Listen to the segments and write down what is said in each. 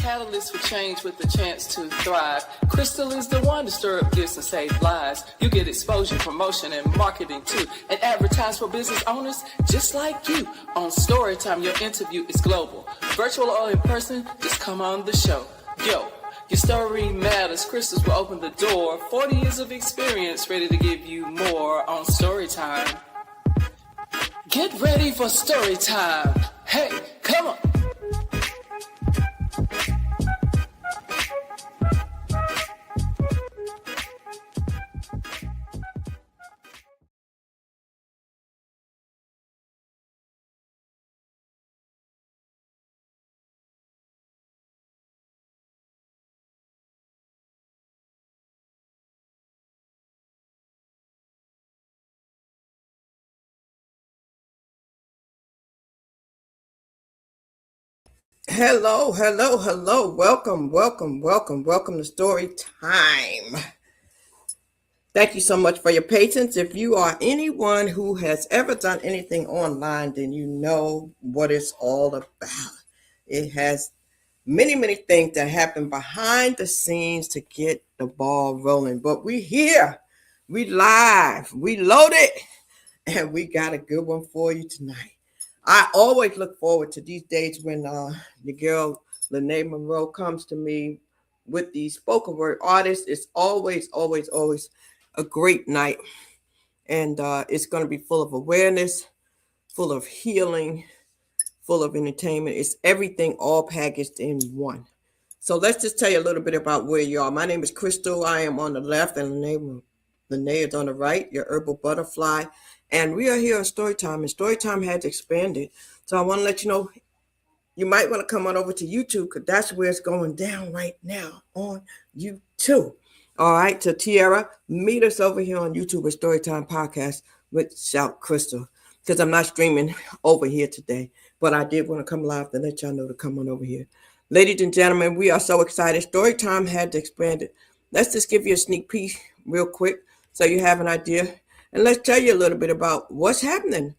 catalyst for change with the chance to thrive. Crystal is the one to stir up gifts and save lives. You get exposure, promotion, and marketing too. And advertise for business owners just like you. On Storytime, your interview is global. Virtual or in person, just come on the show. Yo, your story matters. Crystals will open the door. 40 years of experience, ready to give you more on Storytime. Get ready for Storytime. Hey, come on. Hello, hello, hello. Welcome to Story Time. Thank you so much for your patience. If you are anyone who has ever done anything online, then you know what it's all about. It has many things that happen behind the scenes to get the ball rolling. But we here, we live, we loaded, and we got a good one for you tonight. I always look forward to these days when the girl Lene Monroe comes to me with these spoken word artists. It's always a great night, and it's going to be full of awareness, full of healing, full of entertainment. It's everything all packaged in one. So let's just tell you a little bit about where you are. My name is Crystal. I am on the left, and Lene is on the right. Your herbal butterfly. And we are here on Storytime, and Storytime has expanded. So I want to let you know, you might want to come on over to YouTube, because that's where it's going down right now, on YouTube. All right, so Tiara, meet us over here on YouTube at Storytime Podcast with Shout Crystal, because I'm not streaming over here today, but I did want to come live to let y'all know to come on over here. Ladies and gentlemen, we are so excited. Storytime had expanded. Let's just give you a sneak peek real quick so you have an idea. And let's tell you a little bit about what's happening.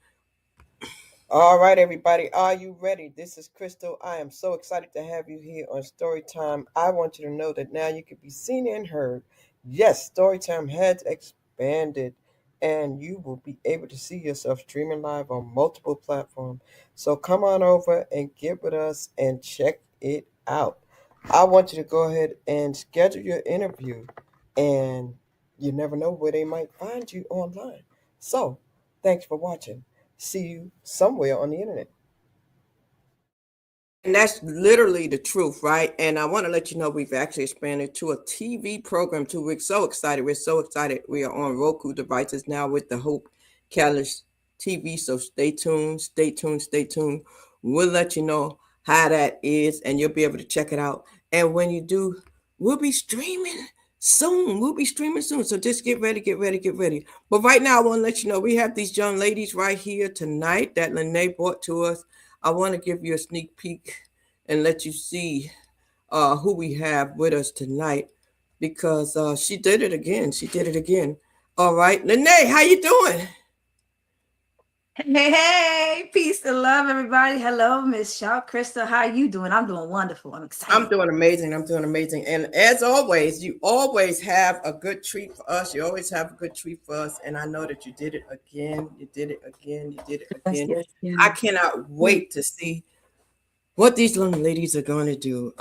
All right, everybody. Are you ready? This is Crystal. I am so excited to have you here on Storytime. I want you to know that now you can be seen and heard. Yes, Storytime has expanded, and you will be able to see yourself streaming live on multiple platforms. So come on over and get with us and check it out. I want you to go ahead and schedule your interview, and you never know where they might find you online. So, thanks for watching. See you somewhere on the internet. And that's literally the truth, right? And I want to let you know we've actually expanded to a TV program too. We're so excited. We're so excited. We are on Roku devices now with the Hope Catalyst TV. So stay tuned, stay tuned, stay tuned. We'll let you know how that is, and you'll be able to check it out. And when you do, we'll be streaming soon. We'll be streaming soon. So just get ready, get ready, get ready. But right now, I want to let you know we have these young ladies right here tonight that Lene brought to us. I want to give you a sneak peek and let you see who we have with us tonight, because she did it again. She did it again. All right, Lene, how you doing? Hey, peace and love, everybody. Hello, Miss Shaw. Crystal, how are you doing? I'm doing wonderful. I'm excited. I'm doing amazing. I'm doing amazing. And as always, you always have a good treat for us. You always have a good treat for us. And I know that you did it again. You did it again. You did it again. Yes. I cannot wait to see what these young ladies are going to do.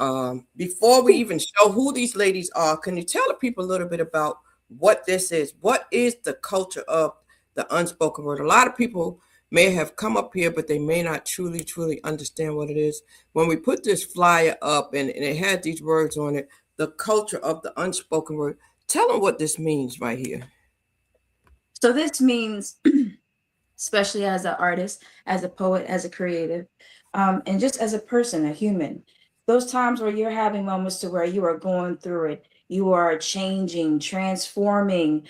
Before we even show who these ladies are, can you tell the people a little bit about what this is? What is the culture of the unspoken word? A lot of people may have come up here, but they may not truly understand what it is. When we put this flyer up and it had these words on it, the culture of the unspoken word, tell them what this means right here. So this means, especially as an artist, as a poet, as a creative, and just as a person, a human, those times where you're having moments to where you are going through it, you are changing, transforming,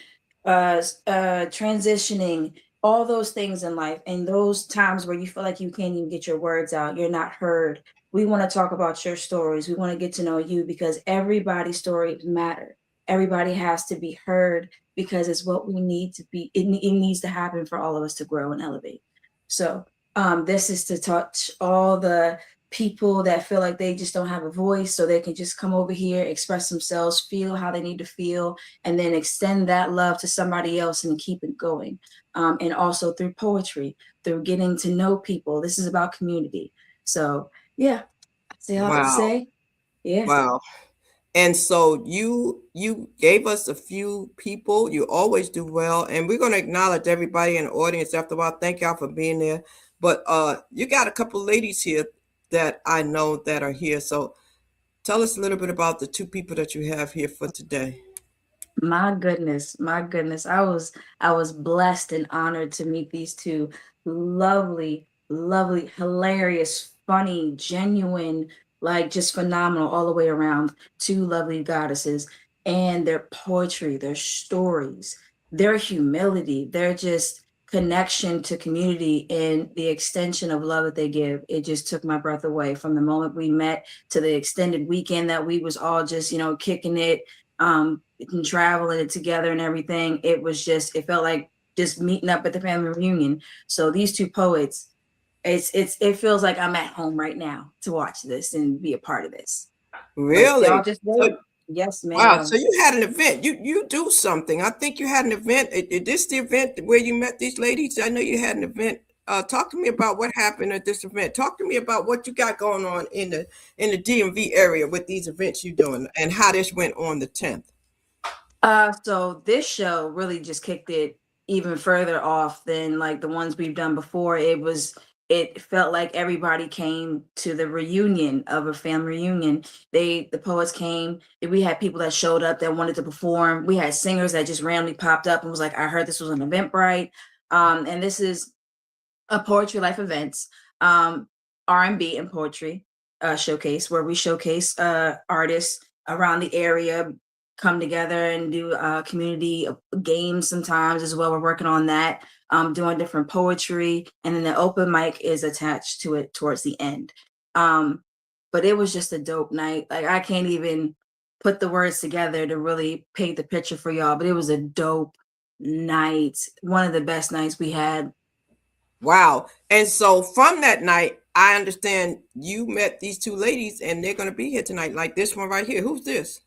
transitioning, all those things in life, and those times where you feel like you can't even get your words out, you're not heard. We want to talk about your stories. We want to get to know you, because everybody's stories matter. Everybody has to be heard, because it's what we need to be. It needs to happen for all of us to grow and elevate. So this is to touch all the people that feel like they just don't have a voice, so they can just come over here, express themselves, feel how they need to feel, and then extend that love to somebody else and keep it going. And also through poetry, through getting to know people. This is about community. So yeah, that's all I have to Wow. say. Yeah. Wow. And so you gave us a few people. You always do well, and we're going to acknowledge everybody in the audience after a while. Thank y'all for being there. But you got a couple ladies here that I know that are here. So tell us a little bit about the two people that you have here for today. My goodness, my goodness. I was blessed and honored to meet these two lovely, lovely, hilarious, funny, genuine, like just phenomenal all the way around. Two lovely goddesses, and their poetry, their stories, their humility, their just connection to community and the extension of love that they give. It just took my breath away from the moment we met to the extended weekend that we was all just, kicking it, and traveling it together and everything. It felt like just meeting up at the family reunion. So these two poets, it feels like I'm at home right now to watch this and be a part of this. But Really? y'all just So, wait. Yes, wow. So ma'am. you had an event. You do something. I think you had an event. Is this the event where you met these ladies? I know you had an event. Talk to me about what happened at this event. Talk to me about what you got going on in the DMV area with these events you're doing and how this went on the 10th. So this show really just kicked it even further off than like the ones we've done before. It felt like everybody came to the reunion of a family reunion. The poets came. We had people that showed up that wanted to perform. We had singers that just randomly popped up and was like, I heard this was an Eventbrite. And this is a Poetry Life Events, R&B and poetry showcase, where we showcase artists around the area, come together and do community games sometimes as well. We're working on that, doing different poetry, and then the open mic is attached to it towards the end. But it was just a dope night. Like, I can't even put the words together to really paint the picture for y'all, but it was a dope night. One of the best nights we had. Wow. And so from that night, I understand you met these two ladies and they're going to be here tonight, like this one right here. Who's this?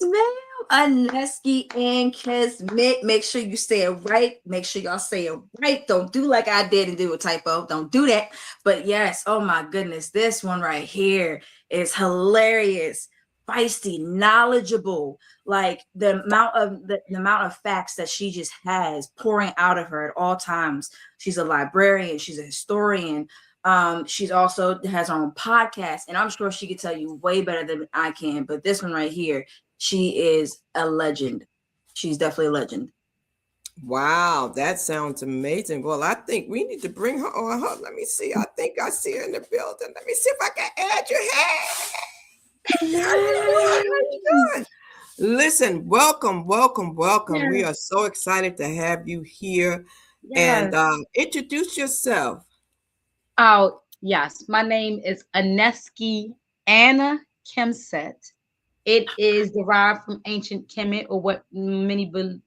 Ma'am, Unesky and Kismet. Make sure you say it right. Make sure y'all say it right. Don't do like I did and do a typo. Don't do that. But yes, oh my goodness, this one right here is hilarious, feisty, knowledgeable. Like the amount of facts that she just has pouring out of her at all times. She's a librarian. She's a historian. She's also has her own podcast, and I'm sure she could tell you way better than I can. But this one right here, she is a legend. She's definitely a legend. Wow, that sounds amazing. Well, I think we need to bring her on. Let me see. I think I see her in the building. Let me see if I can add your hand. How you doing? How you doing? Listen, welcome, welcome, welcome. Yes. We are so excited to have you here. Yes. And introduce yourself. Oh, yes. My name is Unesky Anna Kemset. It is derived from ancient Kemet, or what many would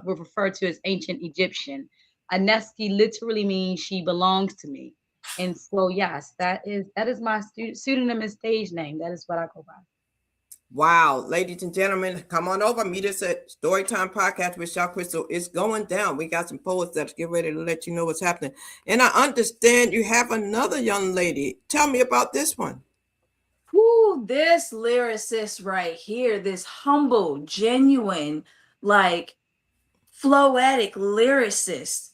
refer to as ancient Egyptian. Unesky literally means she belongs to me. And so, yes, that is my pseudonym and stage name. That is what I go by. Wow, ladies and gentlemen, come on over. Meet us at Storytime Podcast with Shaw Crystal. It's going down. We got some poets that's getting ready to let you know what's happening. And I understand you have another young lady. Tell me about this one. Whoo, this lyricist right here, this humble, genuine, like floetic lyricist,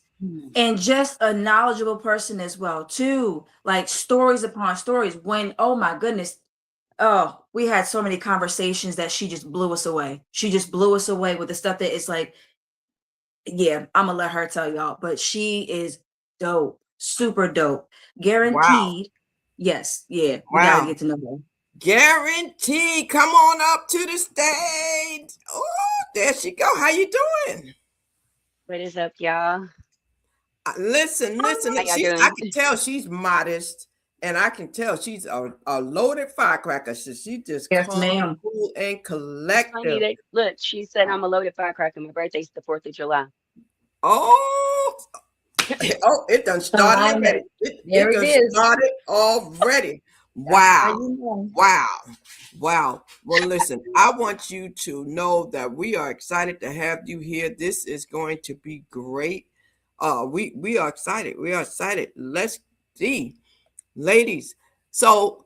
and just a knowledgeable person as well, too. Like stories upon stories. When, oh my goodness, oh, we had so many conversations that she just blew us away. She just blew us away with the stuff that it's like, yeah, I'm gonna let her tell y'all, but she is dope, super dope, Wow. guaranteed. Yes, yeah, we gotta Wow. get to know her. Guaranteed. Come on up to the stage. Oh, there she go. How you doing? What is up, y'all? Listen. How y'all I doing? can tell she's modest, and I can tell she's a loaded firecracker. She just Yes, calm, ma'am. cool, and Funny collective. that look, she said I'm a loaded firecracker. My birthday's the 4th of July. Oh, it done started already. It There done it is. started already. That's how Wow. you know. Wow. Wow. Well, listen, I want you to know that we are excited to have you here. This is going to be great. We are excited. We are excited. Let's see, ladies. So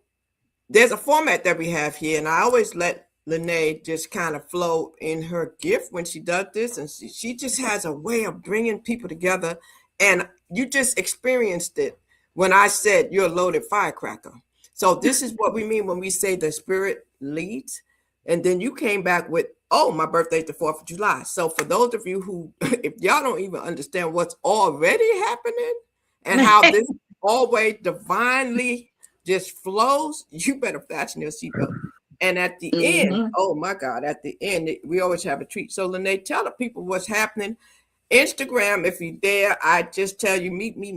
there's a format that we have here, and I always let Lene just kind of flow in her gift when she does this, and she just has a way of bringing people together. And you just experienced it when I said you're a loaded firecracker. So this is what we mean when we say the spirit leads. And then you came back with, oh, my birthday's the 4th of July. So for those of you who, if y'all don't even understand what's already happening and how this always divinely just flows, you better fasten your seatbelt. And at the end, Mhm. oh my God, at the end, we always have a treat. So Lene, tell the people what's happening. Instagram, if you dare, I just tell you, meet me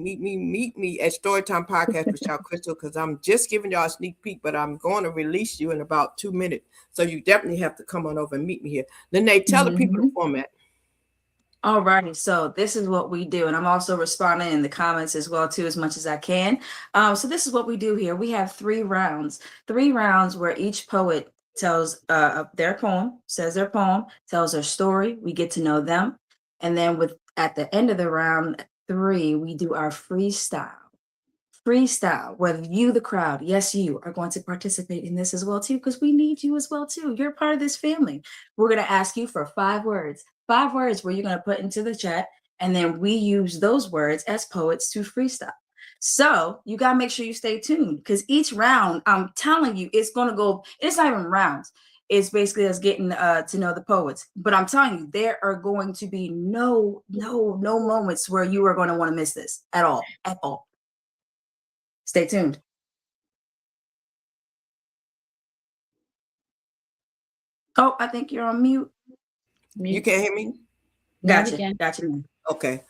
at Storytime Podcast with Shao Crystal, because I'm just giving y'all a sneak peek, but I'm going to release you in about 2 minutes. So you definitely have to come on over and meet me here. Lene, tell the people the Mhm. format. All righty, so this is what we do, and I'm also responding in the comments as well too, as much as I can. So this is what we do here. We have 3 rounds where each poet tells their poem, says their poem, tells their story. We get to know them, and then with at the end of the round 3, we do our freestyle, whether you, the crowd, yes, you are going to participate in this as well too, because we need you as well too. You're part of this family. We're going to ask you for 5 words where you're going to put into the chat, and then we use those words as poets to freestyle. So you got to make sure you stay tuned, because each round, I'm telling you, it's going to go, it's not even rounds. It's basically us getting to know the poets. But I'm telling you, there are going to be no moments where you are going to want to miss this at all. Stay tuned. Oh, I think you're on mute. You Mute. can't hear me? Now we Gotcha. can. Okay.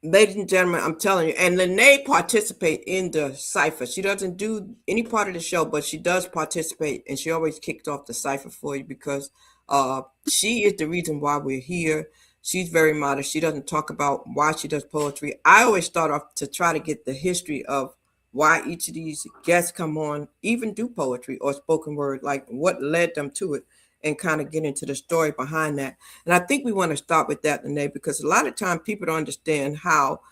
Ladies and gentlemen, I'm telling you, and Lene participate in the cipher. She doesn't do any part of the show, but she does participate, and she always kicks off the cipher for you because she is the reason why we're here. She's very modest. She doesn't talk about why she does poetry. I always start off to try to get the history of why each of these guests come on, even do poetry or spoken word, like what led them to it, and kind of get into the story behind that. And I think we want to start with that, Lene, because a lot of time people don't understand how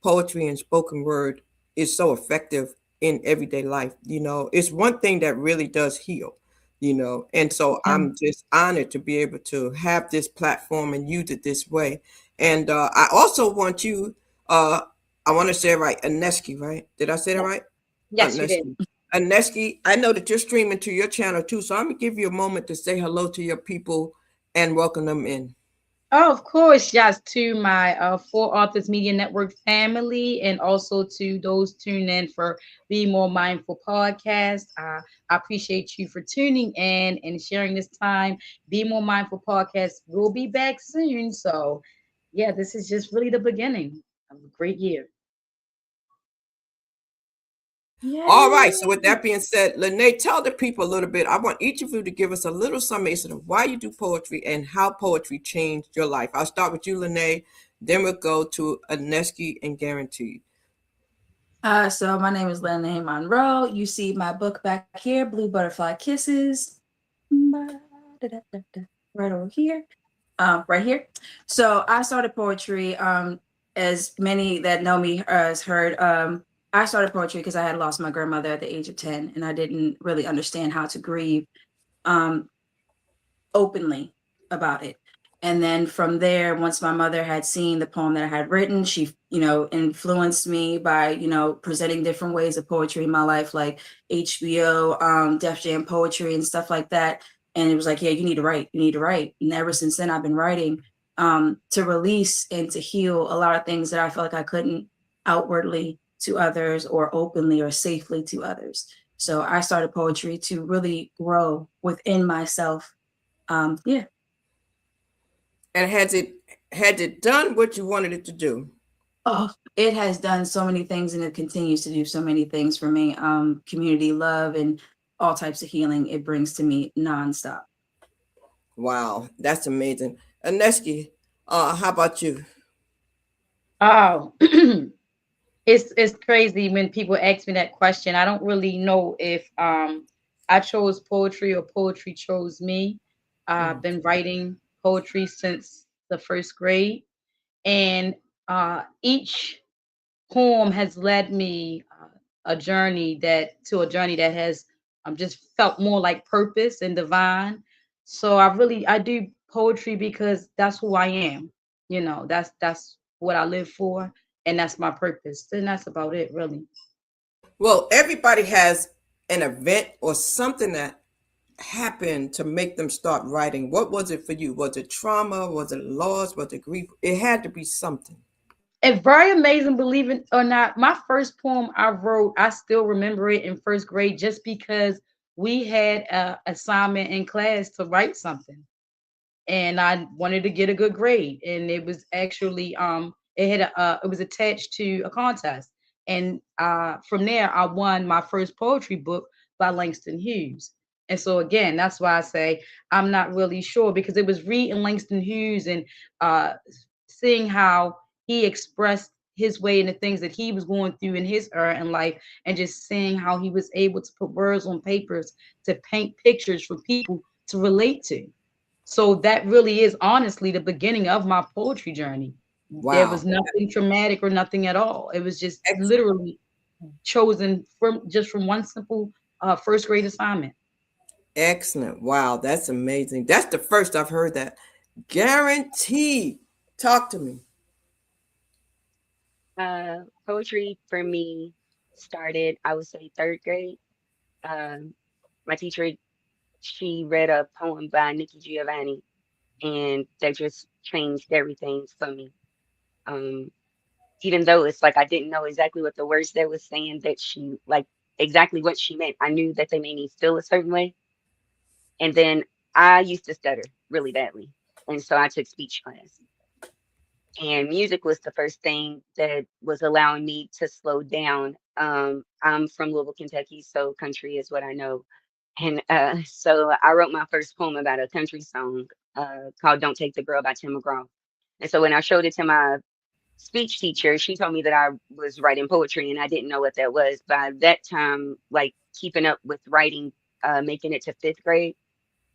poetry and spoken word is so effective in everyday life. You know, it's one thing that really does heal, you know. And so Yeah. I'm just honored to be able to have this platform and use it this way. And I also want you, I want to say it right, Aneski, right? Did I say that right? Yes, you did. Aneski. Aneski, I know that you're streaming to your channel too, so I'm gonna give you a moment to say hello to your people and welcome them in. Oh, of course, yes, to my Four Authors Media Network family, and also to those tuning in for Be More Mindful podcast. I appreciate you for tuning in and sharing this time. Be More Mindful podcast will be back soon. So, yeah, this is just really the beginning of a great year. All right. Yay. So with that being said, Lene, tell the people a little bit. I want each of you to give us a little summation of why you do poetry and how poetry changed your life. I'll start with you, Lene. Then we'll go to Aneski and Guaranteed. So my name is Lene Monroe. You see my book back here, Blue Butterfly Kisses. Right over here. Right here. So I started poetry. As many that know me has heard, I started poetry because I had lost my grandmother at the age of 10, and I didn't really understand how to grieve um, openly about it. And then from there, once my mother had seen the poem that I had written, she, influenced me by, presenting different ways of poetry in my life, like HBO, Def Jam poetry and stuff like that. And it was like, yeah, you need to write, you need to write. And ever since then, I've been writing to release and to heal a lot of things that I felt like I couldn't outwardly to others or openly or safely to others. So I started poetry to really grow within myself. Yeah. And has it done what you wanted it to do? Oh, it has done so many things, and it continues to do so many things for me. Community love and all types of healing it brings to me nonstop. Wow, that's amazing. Aneski, how about you? Oh, It's crazy when people ask me that question. I don't really know if I chose poetry or poetry chose me. I've been writing poetry since the first grade, and each poem has led me a journey that has just felt more like purpose and divine. So I do poetry because that's who I am. You know, that's what I live for, and that's my purpose. And that's about it, really. Well, everybody has an event or something that happened to make them start writing. What was it for you? Was it trauma? Was it loss? Was it grief? It had to be something. It's very amazing, believe it or not. My first poem I wrote, I still remember it in first grade just because we had a assignment in class to write something. And I wanted to get a good grade. And it was actually it was attached to a contest. And from there I won my first poetry book by Langston Hughes. And so again, that's why I say I'm not really sure because it was reading Langston Hughes and seeing how he expressed his way and the things that he was going through in his era in life, and just seeing how he was able to put words on papers to paint pictures for people to relate to. So that really is honestly the beginning of my poetry journey. There Wow. was nothing traumatic or nothing at all. It was just Excellent. literally chosen from one simple first grade assignment. Excellent. Wow. That's amazing. That's the first I've heard that. Guaranteed. Talk to me. Poetry for me started, I would say, third grade. Um, my teacher, she read a poem by Nikki Giovanni, and that just changed everything for me. Um, Even though it's like I didn't know exactly what the words that was saying, that she like exactly what she meant. I knew that they made me feel a certain way. And then I used to stutter really badly. And so I took speech class. And music was the first thing that was allowing me to slow down. I'm from Louisville, Kentucky, so country is what I know. And so I wrote my first poem about a country song called Don't Take the Girl by Tim McGraw. And so when I showed it to my speech teacher, she told me that I was writing poetry and I didn't know what that was. By that time, like keeping up with writing, making it to fifth grade,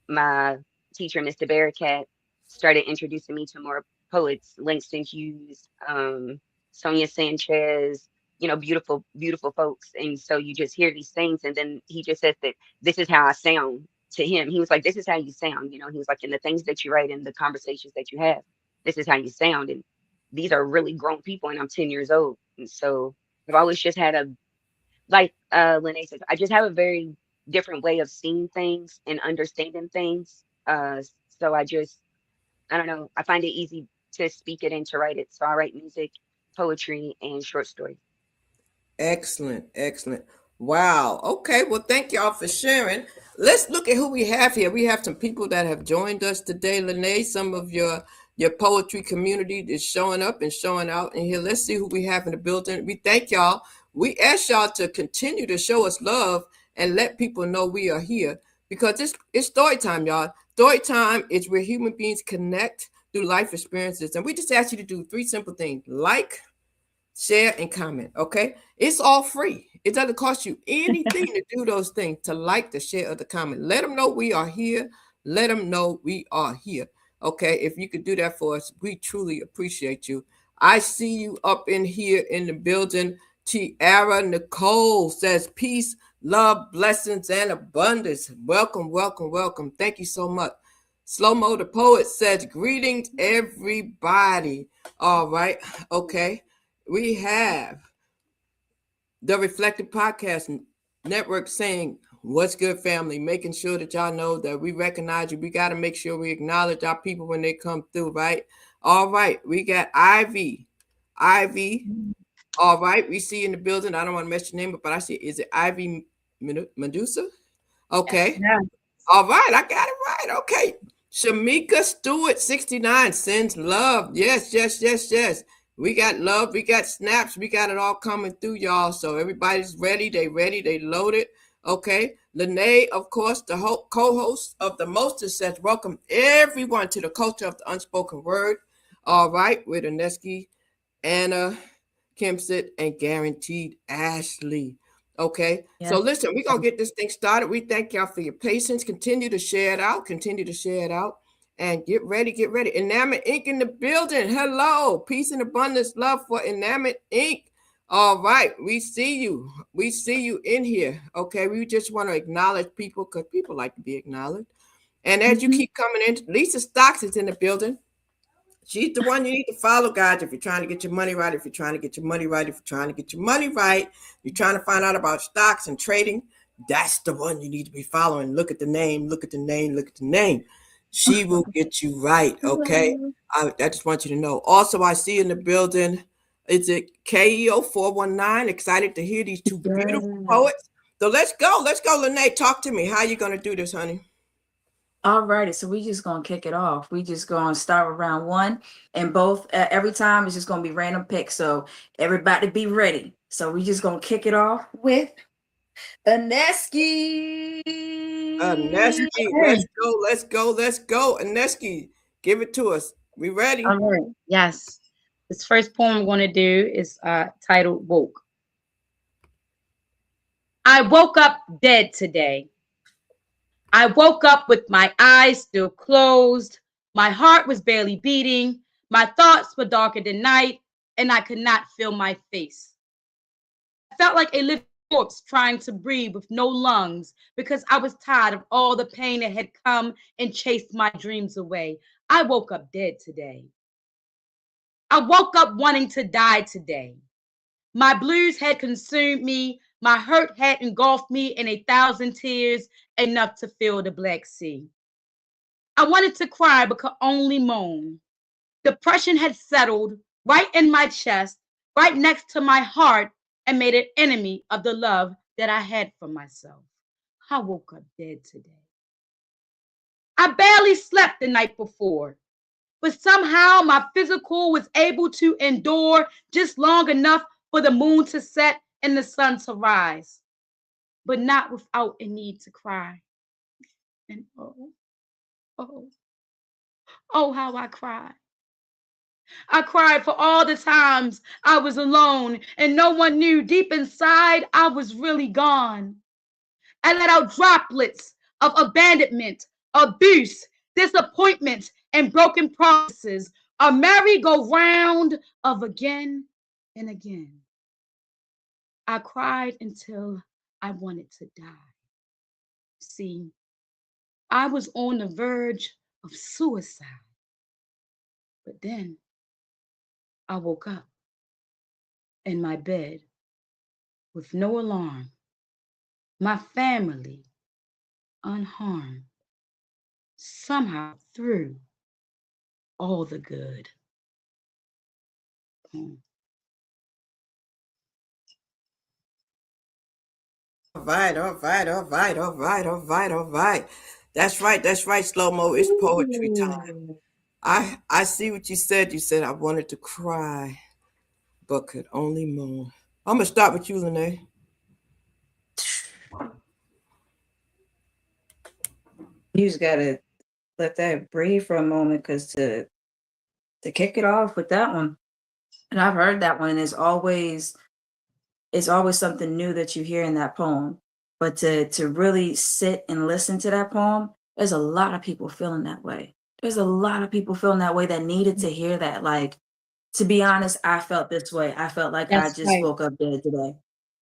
my teacher, Mr. Barricat, started introducing me to more poets, Langston Hughes, Sonia Sanchez, beautiful, beautiful folks. And so you just hear these things. And then he just says that this is how I sound to him. He was like, this is how you sound. He was like, in the things that you write and the conversations that you have, this is how you sound. And these are really grown people, and I'm 10 years old. And so I've always just had like Lene says, I just have a very different way of seeing things and understanding things. So I don't know, I find it easy to speak it and to write it. So I write music, poetry, and short stories. Excellent. Excellent. Wow. Okay. Well, thank y'all for sharing. Let's look at who we have here. We have some people that have joined us today. Lene, some of your poetry community is showing up and showing out in here. Let's see who we have in the building. We thank y'all. We ask y'all to continue to show us love and let people know we are here because it's story time, y'all. Story time is where human beings connect through life experiences. And we just ask you to do three simple things: like, share, and comment. Okay, it's all free. It doesn't cost you anything to do those things, to like, to share, or to comment. Let them know we are here. Let them know we are here. Okay, if you could do that for us, we truly appreciate you. I see you up in here in the building. Tiara Nicole says peace, love, blessings, and abundance. Welcome, welcome, welcome. Thank you so much. Slow Mo the Poet says greetings, everybody. All right, okay. We have the Reflective Podcast Network saying, what's good, family? Making sure that y'all know that we recognize you. We got to make sure we acknowledge our people when they come through, right? All right. We got Ivy. Ivy. All right. We see you in the building. I don't want to mess your name up, but I see, is it Ivy Medusa? Okay. Yeah. All right, I got it right. Okay. Shamika Stewart, 69, sends love. Yes, yes, yes, yes. We got love. We got snaps. We got it all coming through, y'all. So everybody's ready. They ready. They loaded. Okay. Lene, of course, the co-host of the Mostest, says, welcome everyone to the culture of the unspoken word. All right. With Aneski, Anna, Kimsit, and Guaranteed Ashley. Okay, Yes. so listen, we're gonna get this thing started. We thank y'all for your patience. Continue to share it out. Continue to share it out. And get ready, get ready. Enamored Ink in the building. Hello. Peace and abundance, love for Enamored Ink. All right. We see you. We see you in here. Okay. We just want to acknowledge people because people like to be acknowledged. And as you keep coming in, Lisa Stocks is in the building. She's the one you need to follow, guys. If you're trying to get your money right, if you're trying to get your money right, if you're trying to get your money right, you're trying to find out about stocks and trading, that's the one you need to be following. Look at the name, look at the name, look at the name. She will get you right, okay? I just want you to know. Also, I see in the building, is it KEO 419? Excited to hear these two beautiful poets. So let's go. Let's go, Lene. Talk to me. How you going to do this, honey? All righty, so we just gonna kick it off. We just gonna start with round one, and both every time it's just gonna be random picks. So everybody be ready. So we just gonna kick it off with Aneski. Aneski, let's go, let's go, let's go. Aneski, give it to us. We ready? All right. Yes. This first poem I'm going to do is titled Woke. I woke up dead today. I woke up with my eyes still closed. My heart was barely beating. My thoughts were darker than night, and I could not feel my face. I felt like a living corpse trying to breathe with no lungs because I was tired of all the pain that had come and chased my dreams away. I woke up dead today. I woke up wanting to die today. My blues had consumed me. My hurt had engulfed me in 1,000 tears, enough to fill the Black Sea. I wanted to cry but could only moan. Depression had settled right in my chest, right next to my heart, and made an enemy of the love that I had for myself. I woke up dead today. I barely slept the night before, but somehow my physical was able to endure just long enough for the moon to set and the sun to rise, but not without a need to cry. And oh, how I cried. I cried for all the times I was alone and no one knew deep inside I was really gone. I let out droplets of abandonment, abuse, disappointment, and broken promises, a merry-go-round of again and again. I cried until I wanted to die. See, I was on the verge of suicide. But then I woke up in my bed with no alarm, my family unharmed, somehow through all the good. All right, all right, all right, all right, all right, all right. That's right, slow mo. It's poetry time. I see what you said. You said I wanted to cry, but could only moan. I'm gonna start with you, Lene. You just gotta let that breathe for a moment, because to kick it off with that one, and I've heard that one, and it's always something new that you hear in that poem. But to really sit and listen to that poem, there's a lot of people feeling that way. There's a lot of people feeling that way that needed to hear that. Like, to be honest, I felt this way. I felt like I That's just right. woke up dead today.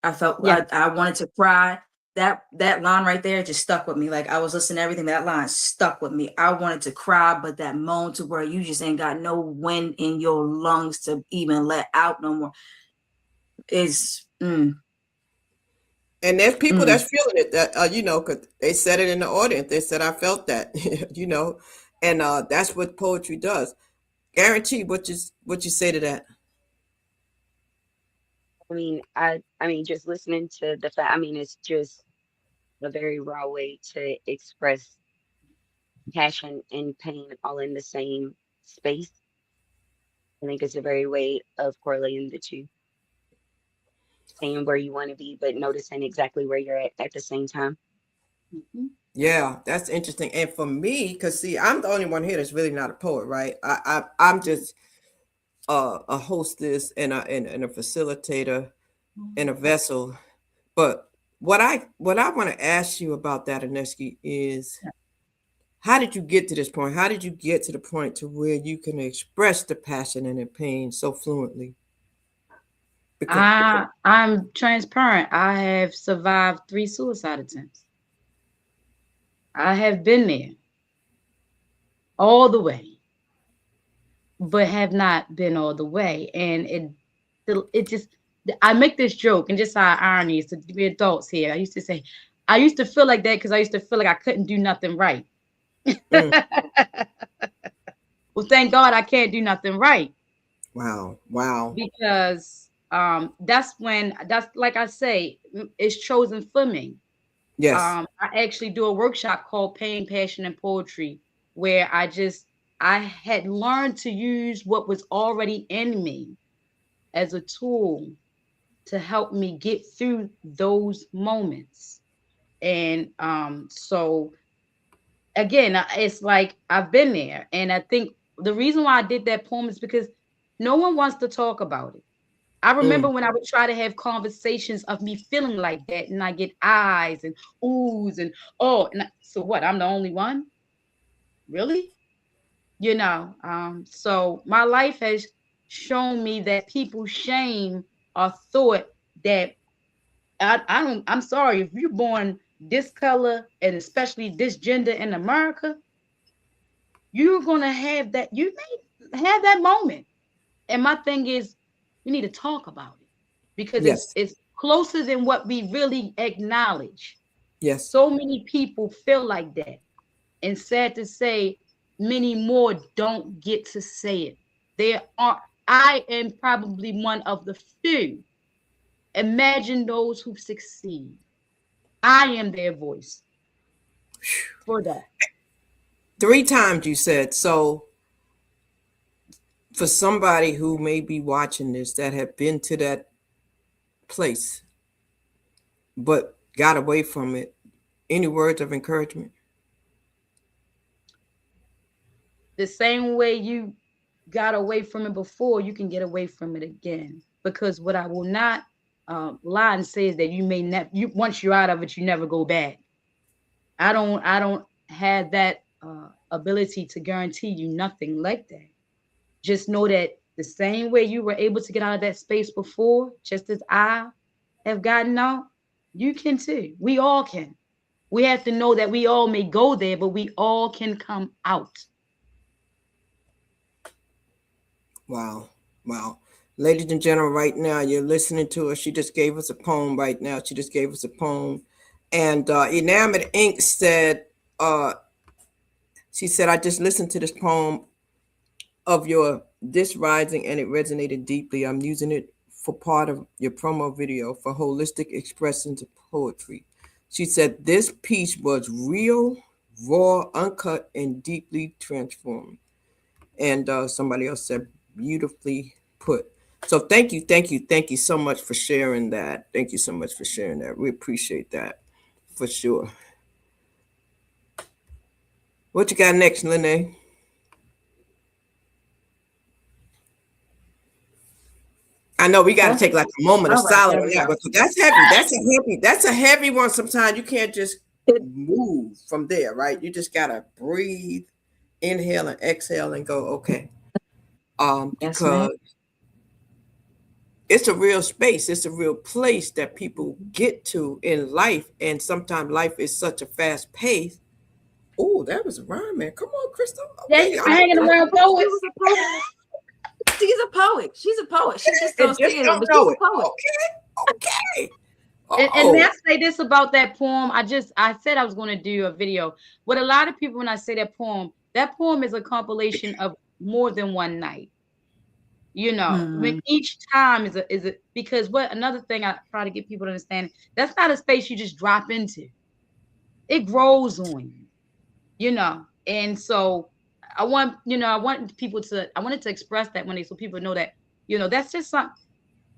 I felt Yeah. I wanted to cry. That line right there just stuck with me. Like, I was listening to everything. That line stuck with me. I wanted to cry, but that moan to where you just ain't got no wind in your lungs to even let out no more is. And there's people that's feeling it that because they said it in the audience. They said I felt that, and that's what poetry does. Guaranteed. What you say to that? I mean, just listening to the fact. I mean, it's just a very raw way to express passion and pain all in the same space. I think it's a very way of correlating the two, staying where you want to be, but noticing exactly where you're at the same time. Yeah, that's interesting. And for me, because see, I'm the only one here that's really not a poet, right? I'm just a hostess and a facilitator and a vessel. But what I want to ask you about that, Aneski, is how did you get to this point? How did you get to the point to where you can express the passion and the pain so fluently? Because I'm transparent. I have survived 3 suicide attempts. I have been there all the way, but have not been all the way. And it just, I make this joke, and just how irony is to be adults here. I used to say, I used to feel like that because I used to feel like I couldn't do nothing right. mm, Well, thank God I can't do nothing right. wow. Because that's like I say, it's chosen for me. Yes. I actually do a workshop called Pain, Passion, and Poetry, where I had learned to use what was already in me as a tool to help me get through those moments. And so again, it's like I've been there. And I think the reason why I did that poem is because no one wants to talk about it. I remember Mm, when I would try to have conversations of me feeling like that, and I get eyes and oohs and oh, and so what? I'm the only one, really? So my life has shown me that people's shame or thought that I don't. I'm sorry if you're born this color and especially this gender in America, you're gonna have that. You may have that moment. And my thing is, we need to talk about it because yes. it's closer than what we really acknowledge. Yes. So many people feel like that. And sad to say, many more don't get to say it. I am probably one of the few. Imagine those who succeed. I am their voice for that. 3 times you said. So for somebody who may be watching this that have been to that place but got away from it, any words of encouragement? The same way you got away from it before, you can get away from it again. Because what I will not lie and say is that you may never, once you're out of it, you never go back. I don't have that ability to guarantee you nothing like that. Just know that the same way you were able to get out of that space before, just as I have gotten out, you can too. We all can. We have to know that we all may go there, but we all can come out. Wow. Ladies and gentlemen, right now you're listening to her. She just gave us a poem right now. She just gave us a poem. And Enamored Ink said, she said, I just listened to this poem of your This Rising and it resonated deeply. I'm using it for part of your promo video for holistic expressions of poetry. She said, this piece was real, raw, uncut, and deeply transforming. And somebody else said, beautifully put. So thank you so much for sharing that. Thank you so much for sharing that. We appreciate that for sure. What you got next, Lene? I know we got to take like a moment of All right, silence there on we that go. one. That's heavy. That's a heavy one. Sometimes you can't just move from there, right? You just gotta breathe, inhale and exhale, and go. Okay, Yes, ma'am. because it's a real space. It's a real place that people get to in life, and sometimes life is such a fast pace. Oh, that was a rhyme, man. Come on, Crystal. Yeah, Okay, you be hanging around She poets. was a poet. She's a poet. She's a poet. She just and don't just see it, don't but know she's a it. poet. Okay. And may Oh, I say this about that poem? I said I was going to do a video. What a lot of people, when I say that poem is a compilation of more than one night. When Hmm. each time is a because what another thing I try to get people to understand, that's not a space you just drop into. It grows on And so I wanted to express that so people know that, that's just something.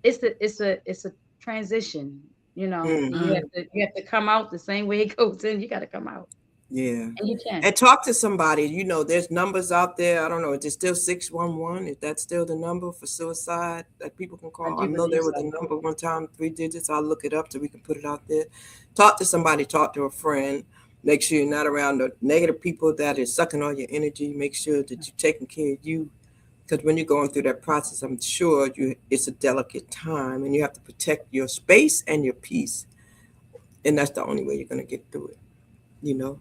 It's a transition. You mm-hmm. have to come out the same way it goes in. You got to come out. Yeah. And you can. And talk to somebody. You know, there's numbers out there. I don't know. Is it still 611? Is that still the number for suicide that people can I call? I do know believe there was a so. number one time, 3 digits. I'll look it up so we can put it out there. Talk to somebody, talk to a friend. Make sure you're not around the negative people that is sucking all your energy. Make sure that you're taking care of you. Because when you're going through that process, I'm sure it's a delicate time and you have to protect your space and your peace. And that's the only way you're going to get through it, you know.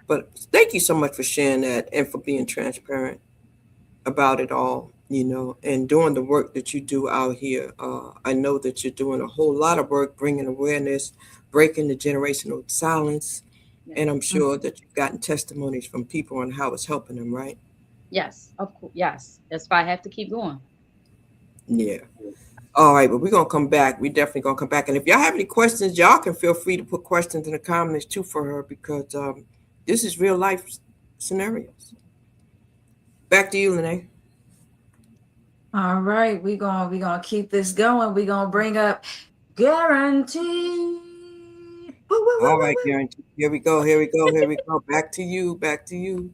But thank you so much for sharing that and for being transparent about it all, and doing the work that you do out here. I know that you're doing a whole lot of work, bringing awareness, breaking the generational silence. Yeah. And I'm Mhm. sure that you've gotten testimonies from people on how it's helping them, right? Yes, of course. Yes. That's why I have to keep going. Yeah. All right, but we're gonna come back. We definitely gonna come back. And if y'all have any questions, y'all can feel free to put questions in the comments too for her because this is real life scenarios. Back to you, Lene. All right, we gonna keep this going. We gonna bring up guaranteed. Woo, woo, woo, All woo, right, woo. Karen. Here we go. Here we go. Here we go. Back to you. Back to you.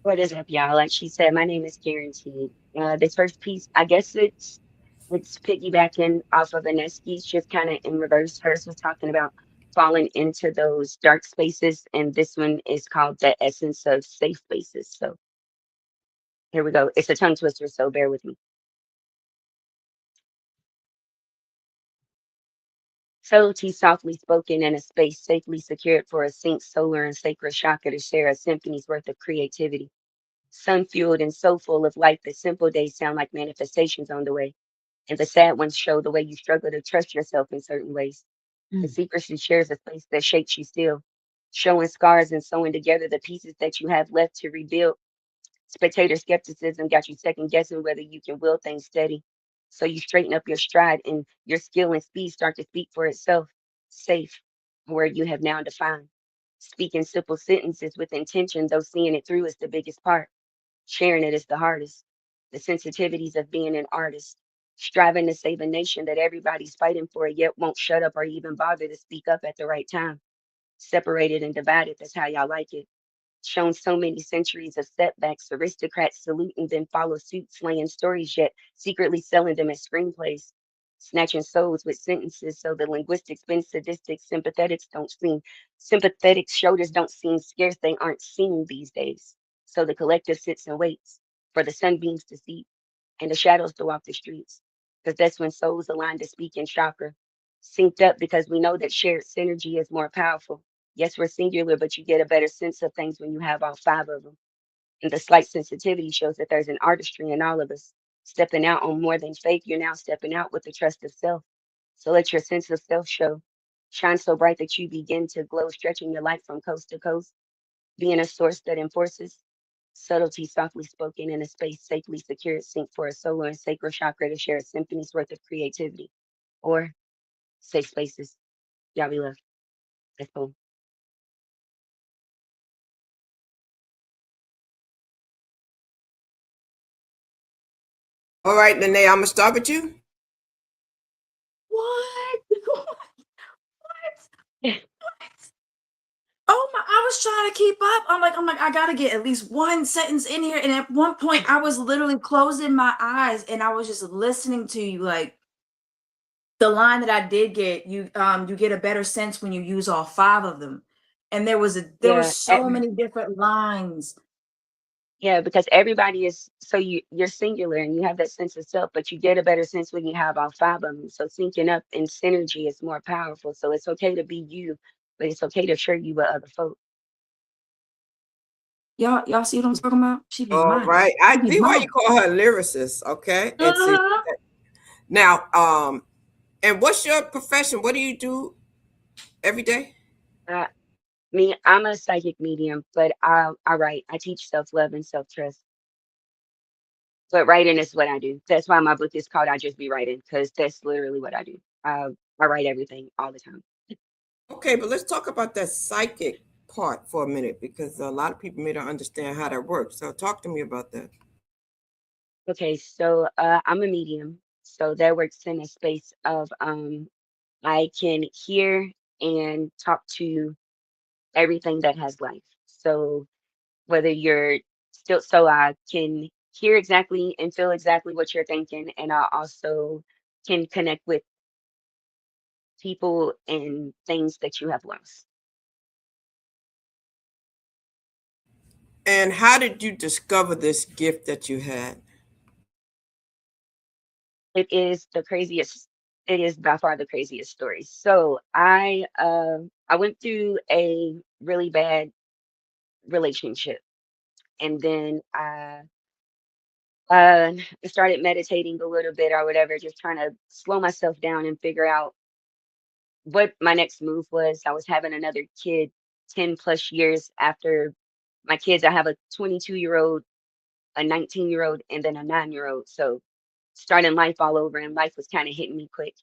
What is up, y'all? Like she said, my name is Guaranteed. This first piece, I guess it's piggybacking off of Aneski's, just kind of in reverse. Hers was talking about falling into those dark spaces, and this one is called the essence of safe spaces. So here we go. It's a tongue twister, so bear with me. Subtlety softly spoken in a space safely secured for a synced solar and sacred chakra to share a symphony's worth of creativity. Sun fueled and so full of light that simple days sound like manifestations on the way. And the sad ones show the way you struggle to trust yourself in certain ways. The Mm. secrecy shares a place that shapes you still, showing scars and sewing together the pieces that you have left to rebuild. Spectator skepticism got you second guessing whether you can will things steady. So you straighten up your stride and your skill and speed start to speak for itself. Safe, a word you have now defined. Speaking simple sentences with intention, though seeing it through is the biggest part. Sharing it is the hardest. The sensitivities of being an artist. Striving to save a nation that everybody's fighting for, yet won't shut up or even bother to speak up at the right time. Separated and divided, that's how y'all like it. Shown so many centuries of setbacks, aristocrats salute and then follow suit, slaying stories, yet secretly selling them as screenplays, snatching souls with sentences so the linguistics been sadistic, sympathetic shoulders don't seem scarce, they aren't seen these days. So the collective sits and waits for the sunbeams to see and the shadows to walk the streets, because that's when souls align to speak in chakra, synced up because we know that shared synergy is more powerful. Yes, we're singular, but you get a better sense of things when you have all five of them. And the slight sensitivity shows that there's an artistry in all of us. Stepping out on more than faith, you're now stepping out with the trust of self. So let your sense of self show. Shine so bright that you begin to glow, stretching your light from coast to coast, being a source that enforces. Subtlety softly spoken in a space safely secured, sync for a solar and sacred chakra to share a symphony's worth of creativity. Or safe spaces. Y'all be loved. That's cool. All right, Lene, I'm gonna start with you. What? Oh my, I was trying to keep up. I'm like, I gotta get at least one sentence in here. And at one point I was literally closing my eyes and I was just listening to you. Like the line that I did get, you get a better sense when you use all five of them. And there was Yeah, so many different lines. yeah, because everybody is so you're singular and you have that sense of self, but you get a better sense when you have all five of them. So syncing up in synergy is more powerful. So it's okay to be you, but it's okay to share you with other folk. Y'all see what I'm talking about? She be All mine. right. She I be see why you mine. call her a lyricist, okay? And see Mhm. now, and what's your profession? What do you do every day? Uh, Me, I'm a psychic medium, but I write. I teach self love and self trust. But writing is what I do. That's why my book is called "I Just Be Writing" because that's literally what I do. I write everything all the time. Okay, but let's talk about that psychic part for a minute because a lot of people may not understand how that works. So talk to me about that. Okay, so I'm a medium, so that works in a space of I can hear and talk to everything that has life. So whether you're still, so I can hear exactly and feel exactly what you're thinking, and I also can connect with people and things that you have lost. And how did you discover this gift that you had? It is the craziest. It is by far the craziest story. So I went through a really bad relationship, and then I started meditating a little bit or whatever, just trying to slow myself down and figure out what my next move was. I was having another kid 10 plus years after my kids. I have a 22-year-old, a 19-year-old, and then a 9-year-old. So starting life all over, and life was kind of hitting me quick.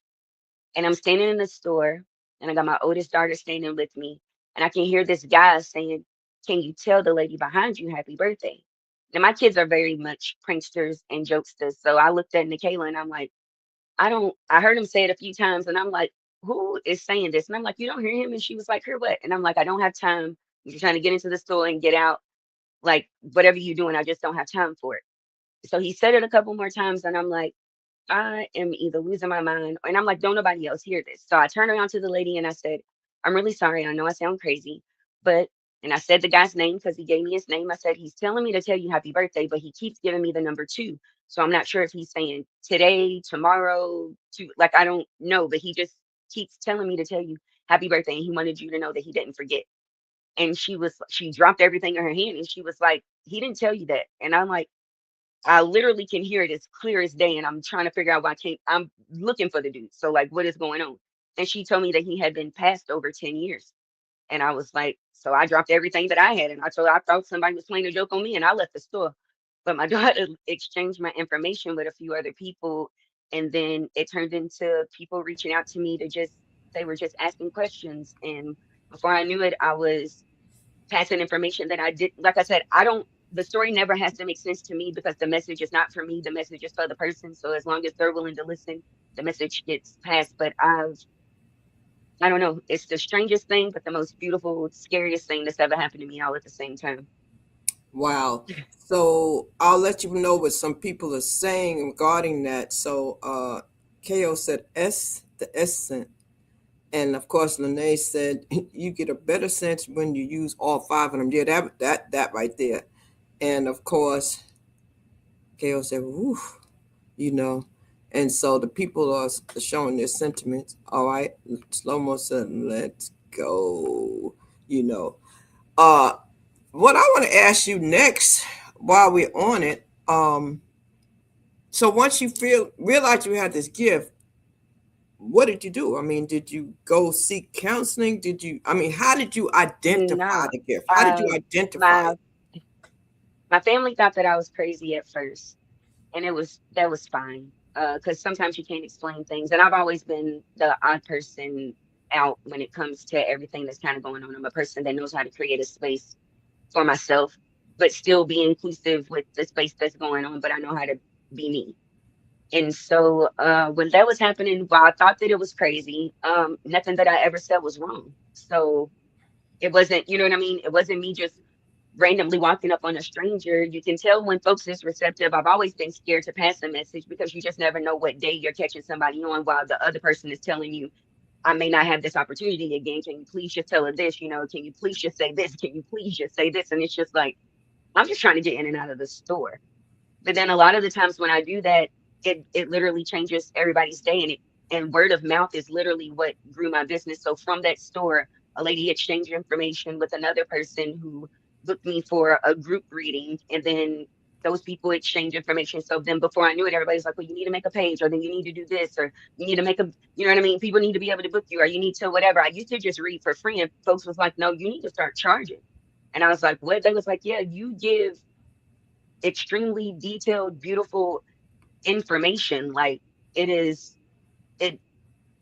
And I'm standing in the store, and I got my oldest daughter standing with me, and I can hear this guy saying, "Can you tell the lady behind you happy birthday?" Now my kids are very much pranksters and jokesters, so I looked at Nikayla and I'm like, I don't. I heard him say it a few times, and I'm like, who is saying this? And I'm like, you don't hear him? And she was like, hear what? And I'm like, I don't have time. You're trying to get into the store and get out. Like whatever you're doing, I just don't have time for it. So he said it a couple more times, and I'm like, I am either losing my mind, and I'm like, don't nobody else hear this. So I turned around to the lady and I said, I'm really sorry. I know I sound crazy, but, and I said the guy's name because he gave me his name. I said, he's telling me to tell you happy birthday, but he keeps giving me the number two. So I'm not sure if he's saying today, tomorrow, to like, I don't know, but he just keeps telling me to tell you happy birthday. And he wanted you to know that he didn't forget. And she dropped everything in her hand and she was like, he didn't tell you that. And I'm like, I literally can hear it as clear as day, and I'm trying to figure out why I can't. I'm looking for the dude. So like, what is going on? And she told me that he had been passed over 10 years. And I was like, so I dropped everything that I had, and I thought somebody was playing a joke on me, and I left the store. But my daughter exchanged my information with a few other people, and then it turned into people reaching out to me to just they were just asking questions, and before I knew it, I was passing information that I did. Like I said, I don't. The story never has to make sense to me because the message is not for me. The message is for the person. So as long as they're willing to listen, the message gets passed. But I don't know. It's the strangest thing, but the most beautiful, scariest thing that's ever happened to me all at the same time. Wow. So I'll let you know what some people are saying regarding that. So KO said S, the S scent. And of course, Lene said you get a better sense when you use all five of them. Yeah, that right there. And of course, KO said, "Woo," you know. And so the people are showing their sentiments. All right, slow mo said, "Let's go." You know. Uh, what I want to ask you next, while we're on it, so once you feel realize you had this gift, what did you do? I mean, did you go seek counseling? Did you? I mean, how did you identify No, the gift? How did you um, identify my it? my family thought that I was crazy at first, and that was fine. Because sometimes you can't explain things, and I've always been the odd person out when it comes to everything that's kind of going on. I'm a person that knows how to create a space for myself, but still be inclusive with the space that's going on. But I know how to be me. And so when that was happening, while I thought that it was crazy, nothing that I ever said was wrong. So it wasn't, you know what I mean? It wasn't me just randomly walking up on a stranger. You can tell when folks is receptive. I've always been scared to pass a message because you just never know what day you're catching somebody on while the other person is telling you, I may not have this opportunity again. Can you please just tell her this? You know, can you please just say this? Can you please just say this? And it's just like, I'm just trying to get in and out of the store. But then a lot of the times when I do that, it literally changes everybody's day, and word of mouth is literally what grew my business. So from that store, a lady exchanged information with another person who booked me for a group reading, and then those people exchange information. So then before I knew it, everybody's like, well, you need to make a page, or then you need to do this, or you need to make a, you know what I mean? People need to be able to book you, or you need to whatever. I used to just read for free, and folks was like, no, you need to start charging. And I was like, what? They was like, yeah, you give extremely detailed, beautiful information. Like it is, it,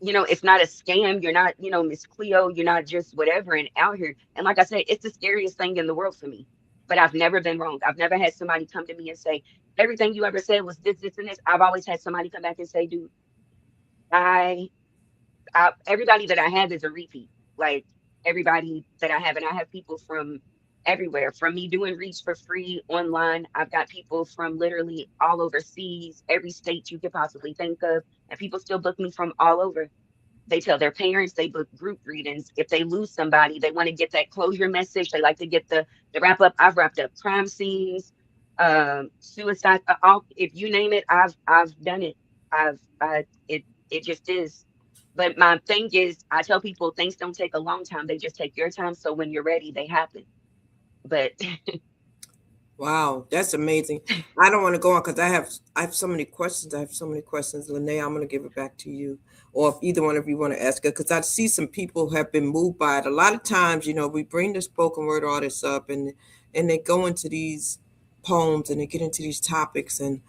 you know, it's not a scam. You're not, you know, Miss Cleo. You're not just whatever and out here. And like I said, it's the scariest thing in the world for me. But I've never been wrong. I've never had somebody come to me and say, everything you ever said was this, this, and this. I've always had somebody come back and say, dude, I everybody that I have is a repeat. Like, everybody that I have. And I have people from everywhere, from me doing reads for free online. I've got people from literally all overseas, every state you could possibly think of. And people still book me from all over. They tell their parents, they book group readings. If they lose somebody, they want to get that closure message. They like to get the wrap up. I've wrapped up crime scenes, suicide, all, if you name it, I've done it. It just is. But my thing is, I tell people things don't take a long time. They just take your time. So when you're ready, they happen. But Wow, that's amazing. I don't want to go on because I have so many questions. I have so many questions. Lene, I'm going to give it back to you. Or if either one of you want to ask it, because I see some people have been moved by it. A lot of times, we bring the spoken word artists up and they go into these poems and they get into these topics, and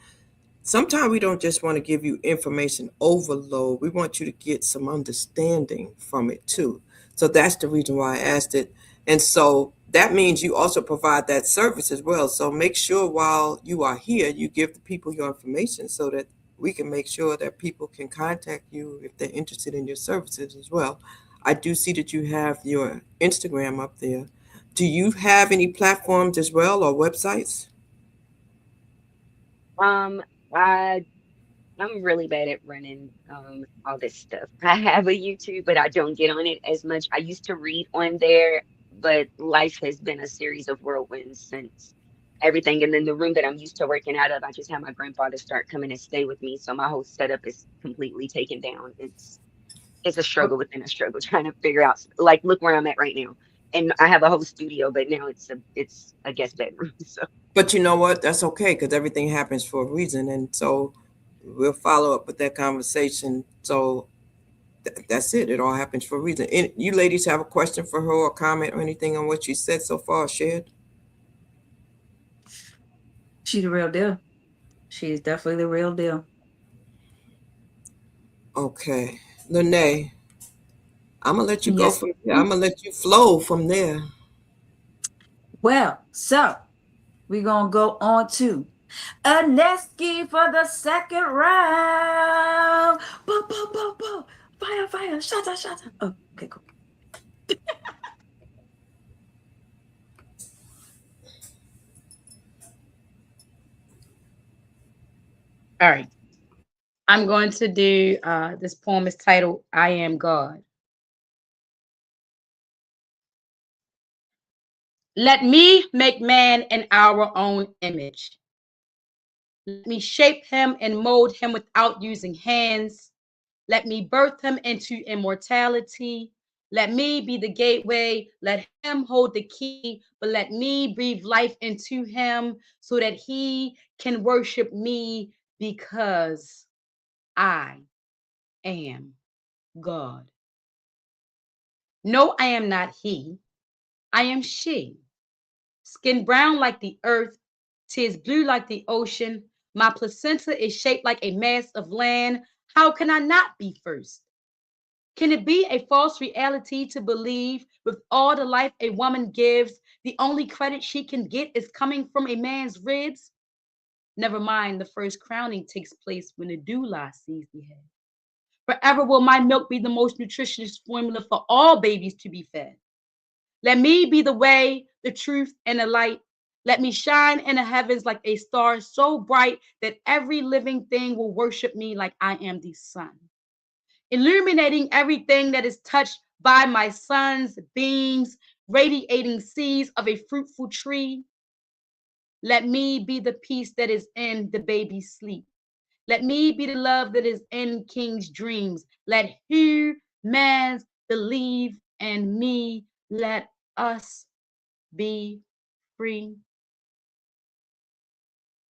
sometimes we don't just want to give you information overload. We want you to get some understanding from it too. So that's the reason why I asked it. And so that means you also provide that service as well. So make sure while you are here, you give the people your information so that we can make sure that people can contact you if they're interested in your services as well. I do see that you have your Instagram up there. Do you have any platforms as well or websites? um, I I'm really bad at running all this stuff. I have a YouTube, but I don't get on it as much. I used to read on there, but life has been a series of whirlwinds since everything. And then the room that I'm used to working out of, I just had my grandfather start coming and stay with me. So my whole setup is completely taken down. It's a struggle within a struggle trying to figure out, like, look where I'm at right now. And I have a whole studio, but now it's a guest bedroom. So But you know what? That's okay because everything happens for a reason. And so we'll follow up with that conversation. So that's it. It all happens for a reason. And you ladies have a question for her or comment or anything on what she said so far, shared? She the real deal. She's definitely the real deal. Okay. Lene, I'm going to let you go Yes. from there. I'm going to let you flow from there. Well, so we're gonna go on to Aneski for the second round. Boom, boom, boom, boom. Fire, fire, shut up, shut up. Oh, okay, cool. All right. I'm going to do this poem is titled I Am God. Let me make man in our own image. Let me shape him and mold him without using hands. Let me birth him into immortality. Let me be the gateway. Let him hold the key, but let me breathe life into him so that he can worship me because I am God. No, I am not he. I am she. Skin brown like the earth, tears blue like the ocean. My placenta is shaped like a mass of land. How can I not be first? Can it be a false reality to believe with all the life a woman gives, the only credit she can get is coming from a man's ribs? Never mind, the first crowning takes place when the doula sees the head. Forever will my milk be the most nutritious formula for all babies to be fed. Let me be the way, the truth, and the light. Let me shine in the heavens like a star so bright that every living thing will worship me like I am the sun, illuminating everything that is touched by my sun's beams, radiating seeds of a fruitful tree. Let me be the peace that is in the baby's sleep. Let me be the love that is in king's dreams. Let humans believe in me. Let us be free.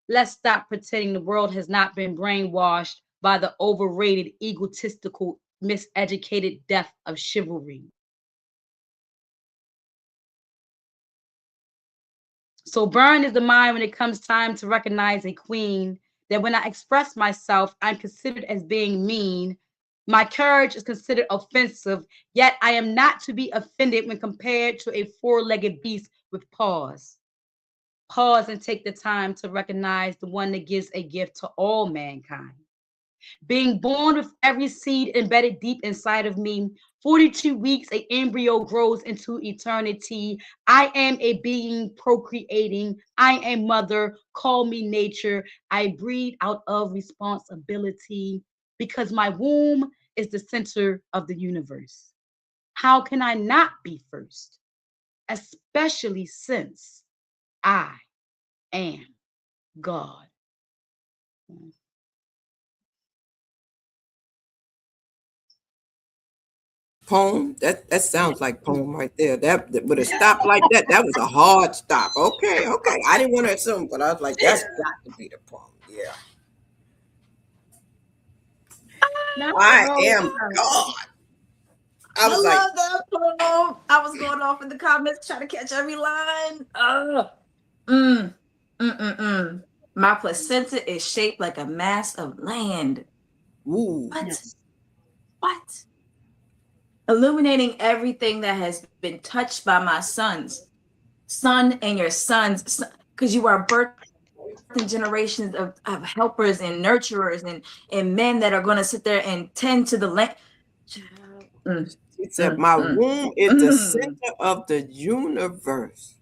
Let's stop pretending the world has not been brainwashed by the overrated, egotistical, miseducated death of chivalry. So burn is the mind when it comes time to recognize a queen, that when I express myself, I'm considered as being mean. My courage is considered offensive, yet I am not to be offended when compared to a four-legged beast with paws. Pause and take the time to recognize the one that gives a gift to all mankind. Being born with every seed embedded deep inside of me, 42 weeks, an embryo grows into eternity. I am a being procreating. I am mother. Call me nature. I breathe out of responsibility because my womb is the center of the universe. How can I not be first? Especially since I am God. Poem. That sounds like poem right there. That with a stop like that, that was a hard stop. Okay, okay. I didn't want to assume, but I was like, that's got to be the poem. Yeah. Not I no. am God. I I was like, love that poem. I was going off in the comments trying to catch every line. Mm, mm. My placenta is shaped like a mass of land. ooh. What? Yes. What? Illuminating everything that has been touched by my son and your sons, because you are birthing generations of helpers and nurturers and men that are going to sit there and tend to the land. Mm, He said, my womb is the mm. center of the universe.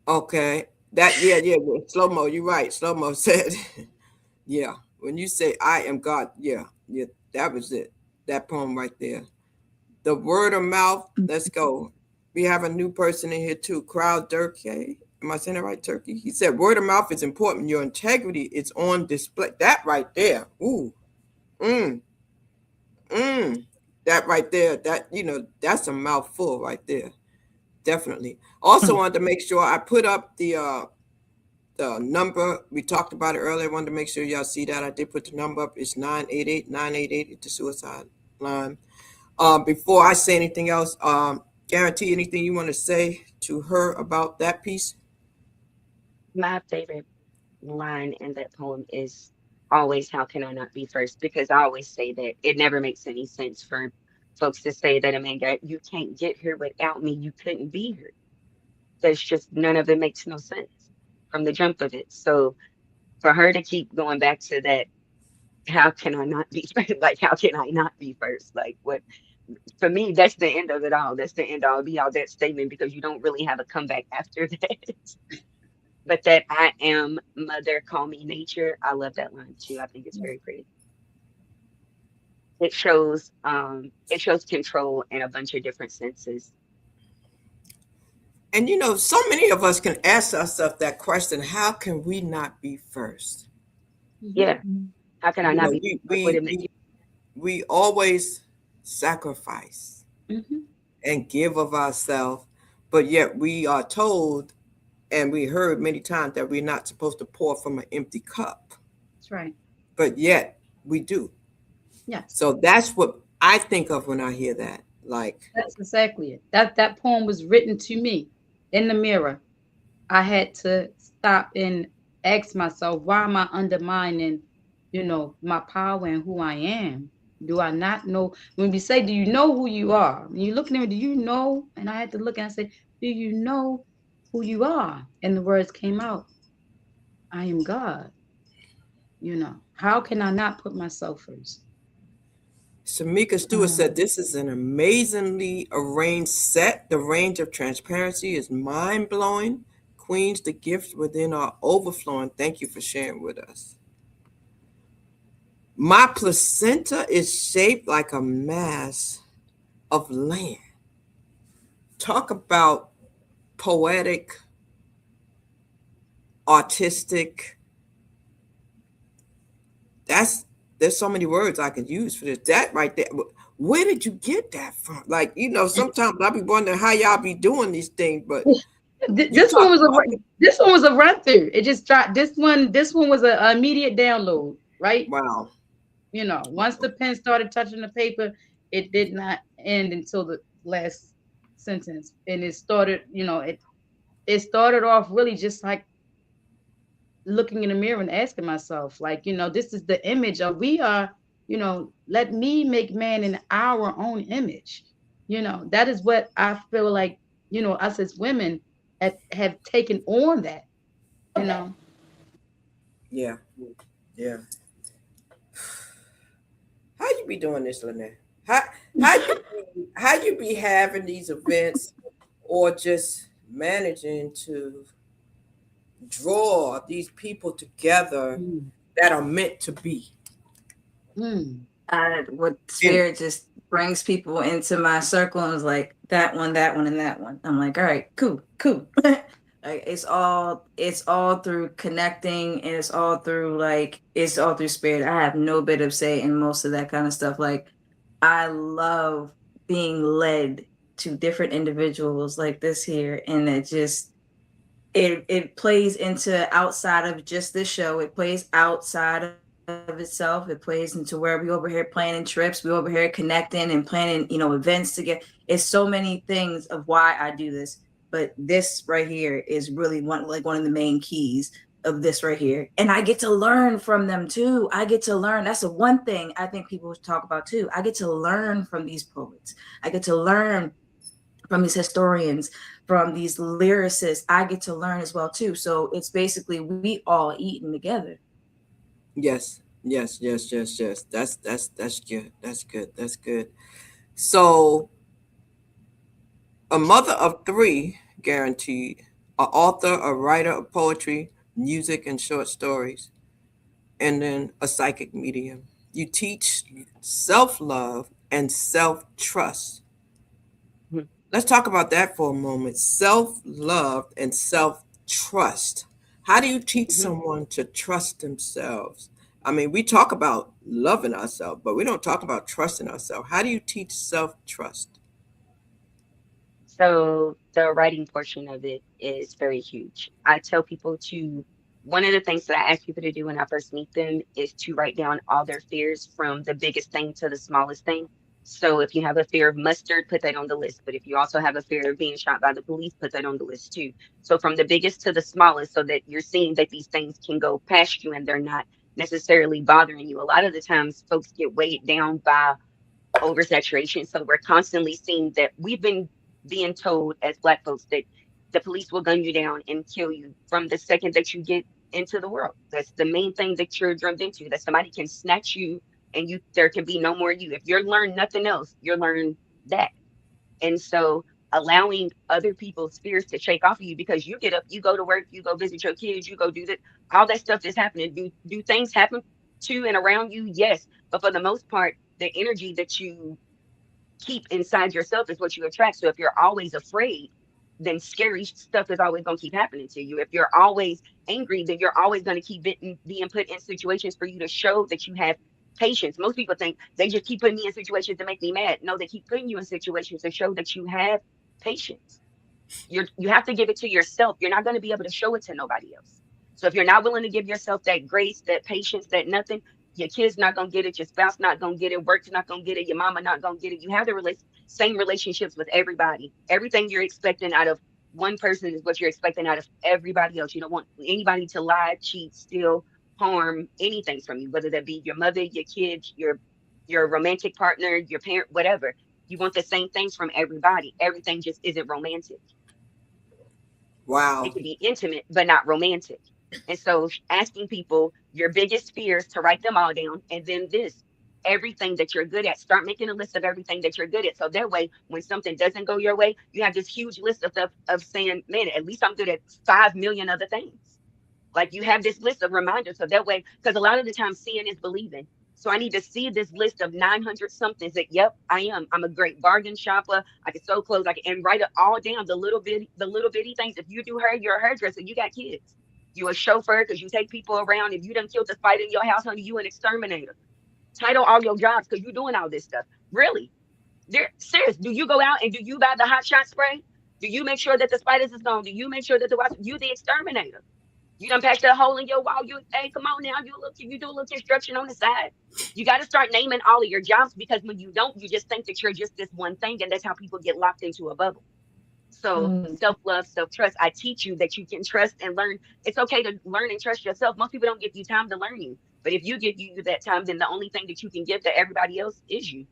Okay. That, yeah. Slow mo, you're right. Slow mo said, yeah. When you say I am God, yeah, that was it. That poem right there. The word of mouth, let's go. We have a new person in here too. Crowd Durkee. Am I saying that right, Turkey? He said, word of mouth is important. Your integrity is on display. That right there. Ooh. Mm. Mm. That right there. That's a mouthful right there. Definitely. Also wanted to make sure I put up the number. We talked about it earlier. I wanted to make sure y'all see that. I did put the number up. It's 988-988. The suicide line. Before I say anything else, Guarantee, anything you want to say to her about that piece? My favorite line in that poem is always, how can I not be first? Because I always say that it never makes any sense for folks to say that a man got, you can't get here without me. You couldn't be here. There's just none of it makes no sense from the jump of it. So for her to keep going back to that, how can I not be like, how can I not be first? Like, what, for me, that's the end of it all. That's the end all be all that statement, because you don't really have a comeback after that. But that I am mother, call me nature. I love that line too. I think it's very pretty. It shows control in a bunch of different senses. And so many of us can ask ourselves that question: how can we not be first? Yeah. How can I You not know, be we what would we it make? we, we always sacrifice Mhm. and give of ourselves, but yet we are told and we heard many times that we're not supposed to pour from an empty cup, That's right. but yet we do. Yes. So that's what I think of when I hear that. Like, That's exactly it. That poem was written to me in the mirror. I had to stop and ask myself, why am I undermining, my power and who I am? Do I not know? When we say, do you know who you are? When you look at me, do you know? And I had to look and say, do you know who you are? And the words came out, I am God. How can I not put myself first? Samika Stewart said, this is an amazingly arranged set. The range of transparency is mind blowing. Queens, the gifts within are overflowing. Thank you for sharing with us. My placenta is shaped like a mass of land. Talk about poetic, artistic. There's so many words I could use for this. That right there. Where did you get that from? Like, sometimes I be wondering how y'all be doing these things, but you This one talk was about it. this one was a run through. It just dropped. This one was a immediate download, right? Wow. Once the pen started touching the paper, it did not end until the last sentence. And it started, it started off really just like looking in the mirror and asking myself, like, this is the image of we are, let me make man in our own image. That is what I feel like, us as women have taken on that, you know. Yeah. Yeah. How you be doing this, Lynette? How how you be having these events or just managing to draw these people together Mm, that are meant to be? mm, What And spirit just brings people into my circle and is like that one, that one, and that one. I'm like, all right, cool, cool. Like it's all through connecting, and it's all through spirit. I have no bit of say in most of that kind of stuff. Like I love being led to different individuals like this here, and it plays into outside of just this show. It plays outside of itself. It plays into where we over here planning trips, we over here connecting and planning, events together. It's so many things of why I do this, but this right here is really one of the main keys of this right here. And I get to learn from them too. I get to learn. That's the one thing I think people talk about too. I get to learn from these poets. I get to learn from these historians, from these lyricists. I get to learn as well too. So it's basically we all eating together. yes, yes, yes, yes, yes. That's good. That's good. That's good. So a mother of three, guaranteed, a author, a writer of poetry, music, and short stories, and then a psychic medium. You teach self love and self trust. Mhm. Let's talk about that for a moment. Self love and self trust. How do you teach Mhm. someone to trust themselves? I mean, we talk about loving ourselves, but we don't talk about trusting ourselves. How do you teach self trust? So the writing portion of it is very huge. I tell people to, one of the things that I ask people to do when I first meet them is to write down all their fears from the biggest thing to the smallest thing. So if you have a fear of mustard, put that on the list. But if you also have a fear of being shot by the police, put that on the list too. So from the biggest to the smallest, so that you're seeing that these things can go past you and they're not necessarily bothering you. A lot of the times folks get weighed down by oversaturation. So we're constantly seeing that we've been being told as Black folks that the police will gun you down and kill you from the second that you get into the world. That's the main thing that you're drummed into, that somebody can snatch you and you there can be no more you. If you're learned nothing else, you're learned that. And so allowing other people's fears to shake off of you because you get up, you go to work, you go visit your kids, you go do that, all that stuff is happening. Do things happen to and around you? Yes. But for the most part, the energy that you keep inside yourself is what you attract. So if you're always afraid, then scary stuff is always going to keep happening to you. If you're always angry, then you're always going to keep being put in situations for you to show that you have patience. Most people think they just keep putting me in situations to make me mad. No, they keep putting you in situations to show that you have patience. You have to give it to yourself. You're not going to be able to show it to nobody else. So if you're not willing to give yourself that grace, that patience, that nothing, your kids not gonna get it, your spouse not gonna get it, work's not gonna get it, your mama not gonna get it. You have the same relationships with everybody. Everything you're expecting out of one person is what you're expecting out of everybody else. You don't want anybody to lie, cheat, steal, harm anything from you, whether that be your mother, your kids, your romantic partner, your parent, whatever. You want the same things from everybody. Everything just isn't romantic. It Wow. can be intimate, but not romantic. And so asking people your biggest fears to write them all down. And then this, everything that you're good at, start making a list of everything that you're good at. So that way, when something doesn't go your way, you have this huge list of stuff of saying, man, at least I'm good at 5 million other things. Like you have this list of reminders. So that way, because a lot of the time seeing is believing. So I need to see this list of 900 somethings that, yep, I am. I'm a great bargain shopper. I can sew clothes. I can and write it all down. The little bitty things. If you do hair, you're a hairdresser. You got kids. You a chauffeur because you take people around. If you done killed the spider in your house, honey, you an exterminator. Title all your jobs because you're doing all this stuff. Really? There, serious. Do you go out and do you buy the hot shot spray? Do you make sure that the spiders is gone? Do you make sure that you the exterminator? You done patched that hole in your wall. Hey, come on now. You do a little construction on the side. You got to start naming all of your jobs because when you don't, you just think that you're just this one thing, and that's how people get locked into a bubble. So Mm. self-love, self-trust. I teach you that you can trust and learn. It's okay to learn and trust yourself. Most people don't give you time to learn you, but if you give you that time, then the only thing that you can give to everybody else is you.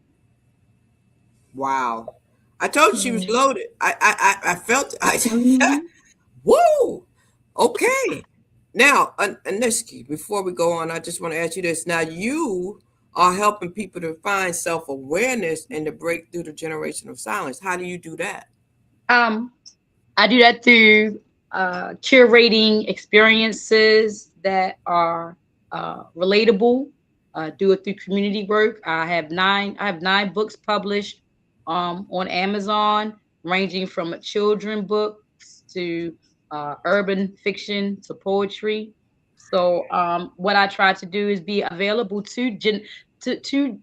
Wow. I told you she was Mm. loaded. I felt I Mhm. woo. Okay. Now, Aniski, before we go on, I just want to ask you this. Now, you are helping people to find self-awareness and to break through the generation of silence. How do you do that? Um, I do that through curating experiences that are relatable. Do it through community work. I have 9 books published on Amazon, ranging from children books to urban fiction to poetry. So what I try to do is be available to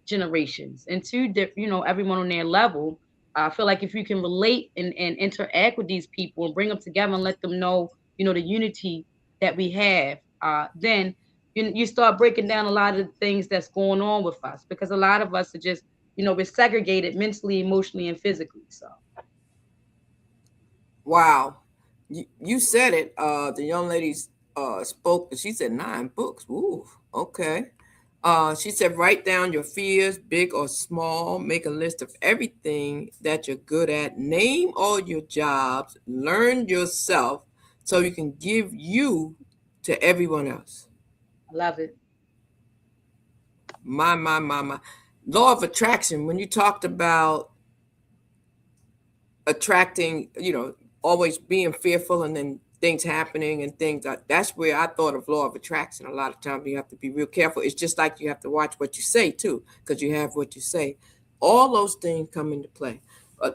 generations and everyone on their level. I feel like if you can relate and interact with these people and bring them together and let them know, the unity that we have, then you start breaking down a lot of the things that's going on with us, because a lot of us are just, we're segregated mentally, emotionally, and physically. So Wow. You said it. The young lady spoke. She said 9 books. Ooh, okay. She said, write down your fears, big or small. Make a list of everything that you're good at. Name all your jobs. Learn yourself so you can give you to everyone else. I love it. My. Law of attraction. When you talked about attracting, always being fearful and then things happening and things that's where I thought of law of attraction. A lot of times you have to be real careful. It's just like you have to watch what you say too, because you have what you say. All those things come into play.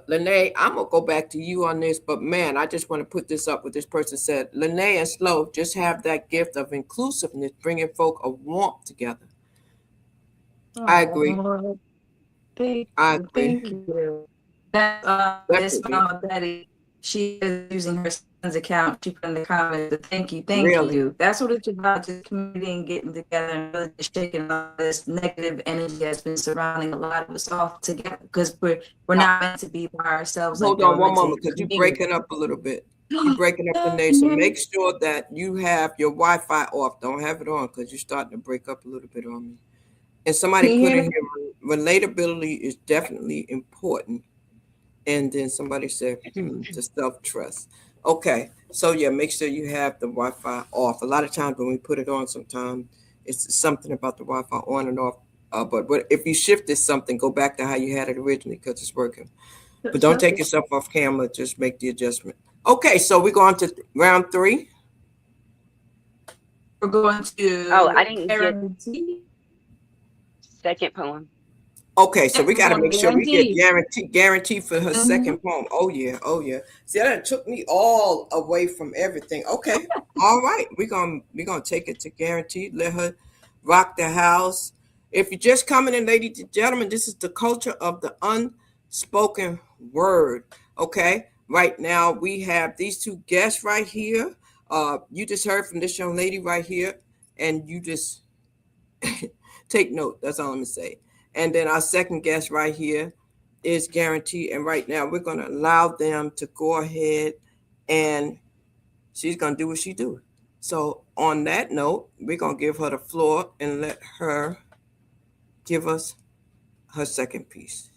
Lene, I'm gonna go back to you on this, but man, I just want to put this up. What this person said: Lene and Slow just have that gift of inclusiveness, bringing folk of warmth together. I agree. Oh, thank I you, agree. thank you. That's this Definitely. Mama Betty. She is using her son's account. She put in the comments, but thank Really. you. That's what it's about, just community and getting together and really just shaking all this negative energy that's been surrounding a lot of us off together, because we're Uh, not meant to be by ourselves like Hold that. on We're one meant to moment, because you're community. breaking up a little bit. You're breaking up the nation. Make sure that you have your Wi-Fi off. Don't have it on, because you're starting to break up a little bit on me. And somebody Can you put hear in me? here, relatability is definitely important. And then somebody said, to self-trust. Okay, so yeah, make sure you have the Wi-Fi off. A lot of times when we put it on, sometimes it's something about the Wi-Fi on and off. But if you shifted something, go back to how you had it originally, because it's working. But don't take yourself off camera. Just make the adjustment. Okay, so we're going to round 3. We're going Oh, I to didn't get guarantee. second poem. Okay, so Yeah, we we're got to going make to sure we get guarantee. guarantee for her Mhm. second poem. Oh yeah, oh yeah. See, that took me all away from everything. Okay, all right. We're gonna take it to guarantee. Let her rock the house. If you're just coming in, ladies and gentlemen, this is the culture of the unspoken word. Okay, right now we have these 2 guests right here. You just heard from this young lady right here, and you just take note. That's all I'm gonna say. And then our second guest right here is guaranteed. And right now we're gonna allow them to go ahead, and she's gonna do what she do. So on that note, we're gonna give her the floor and let her give us her second piece.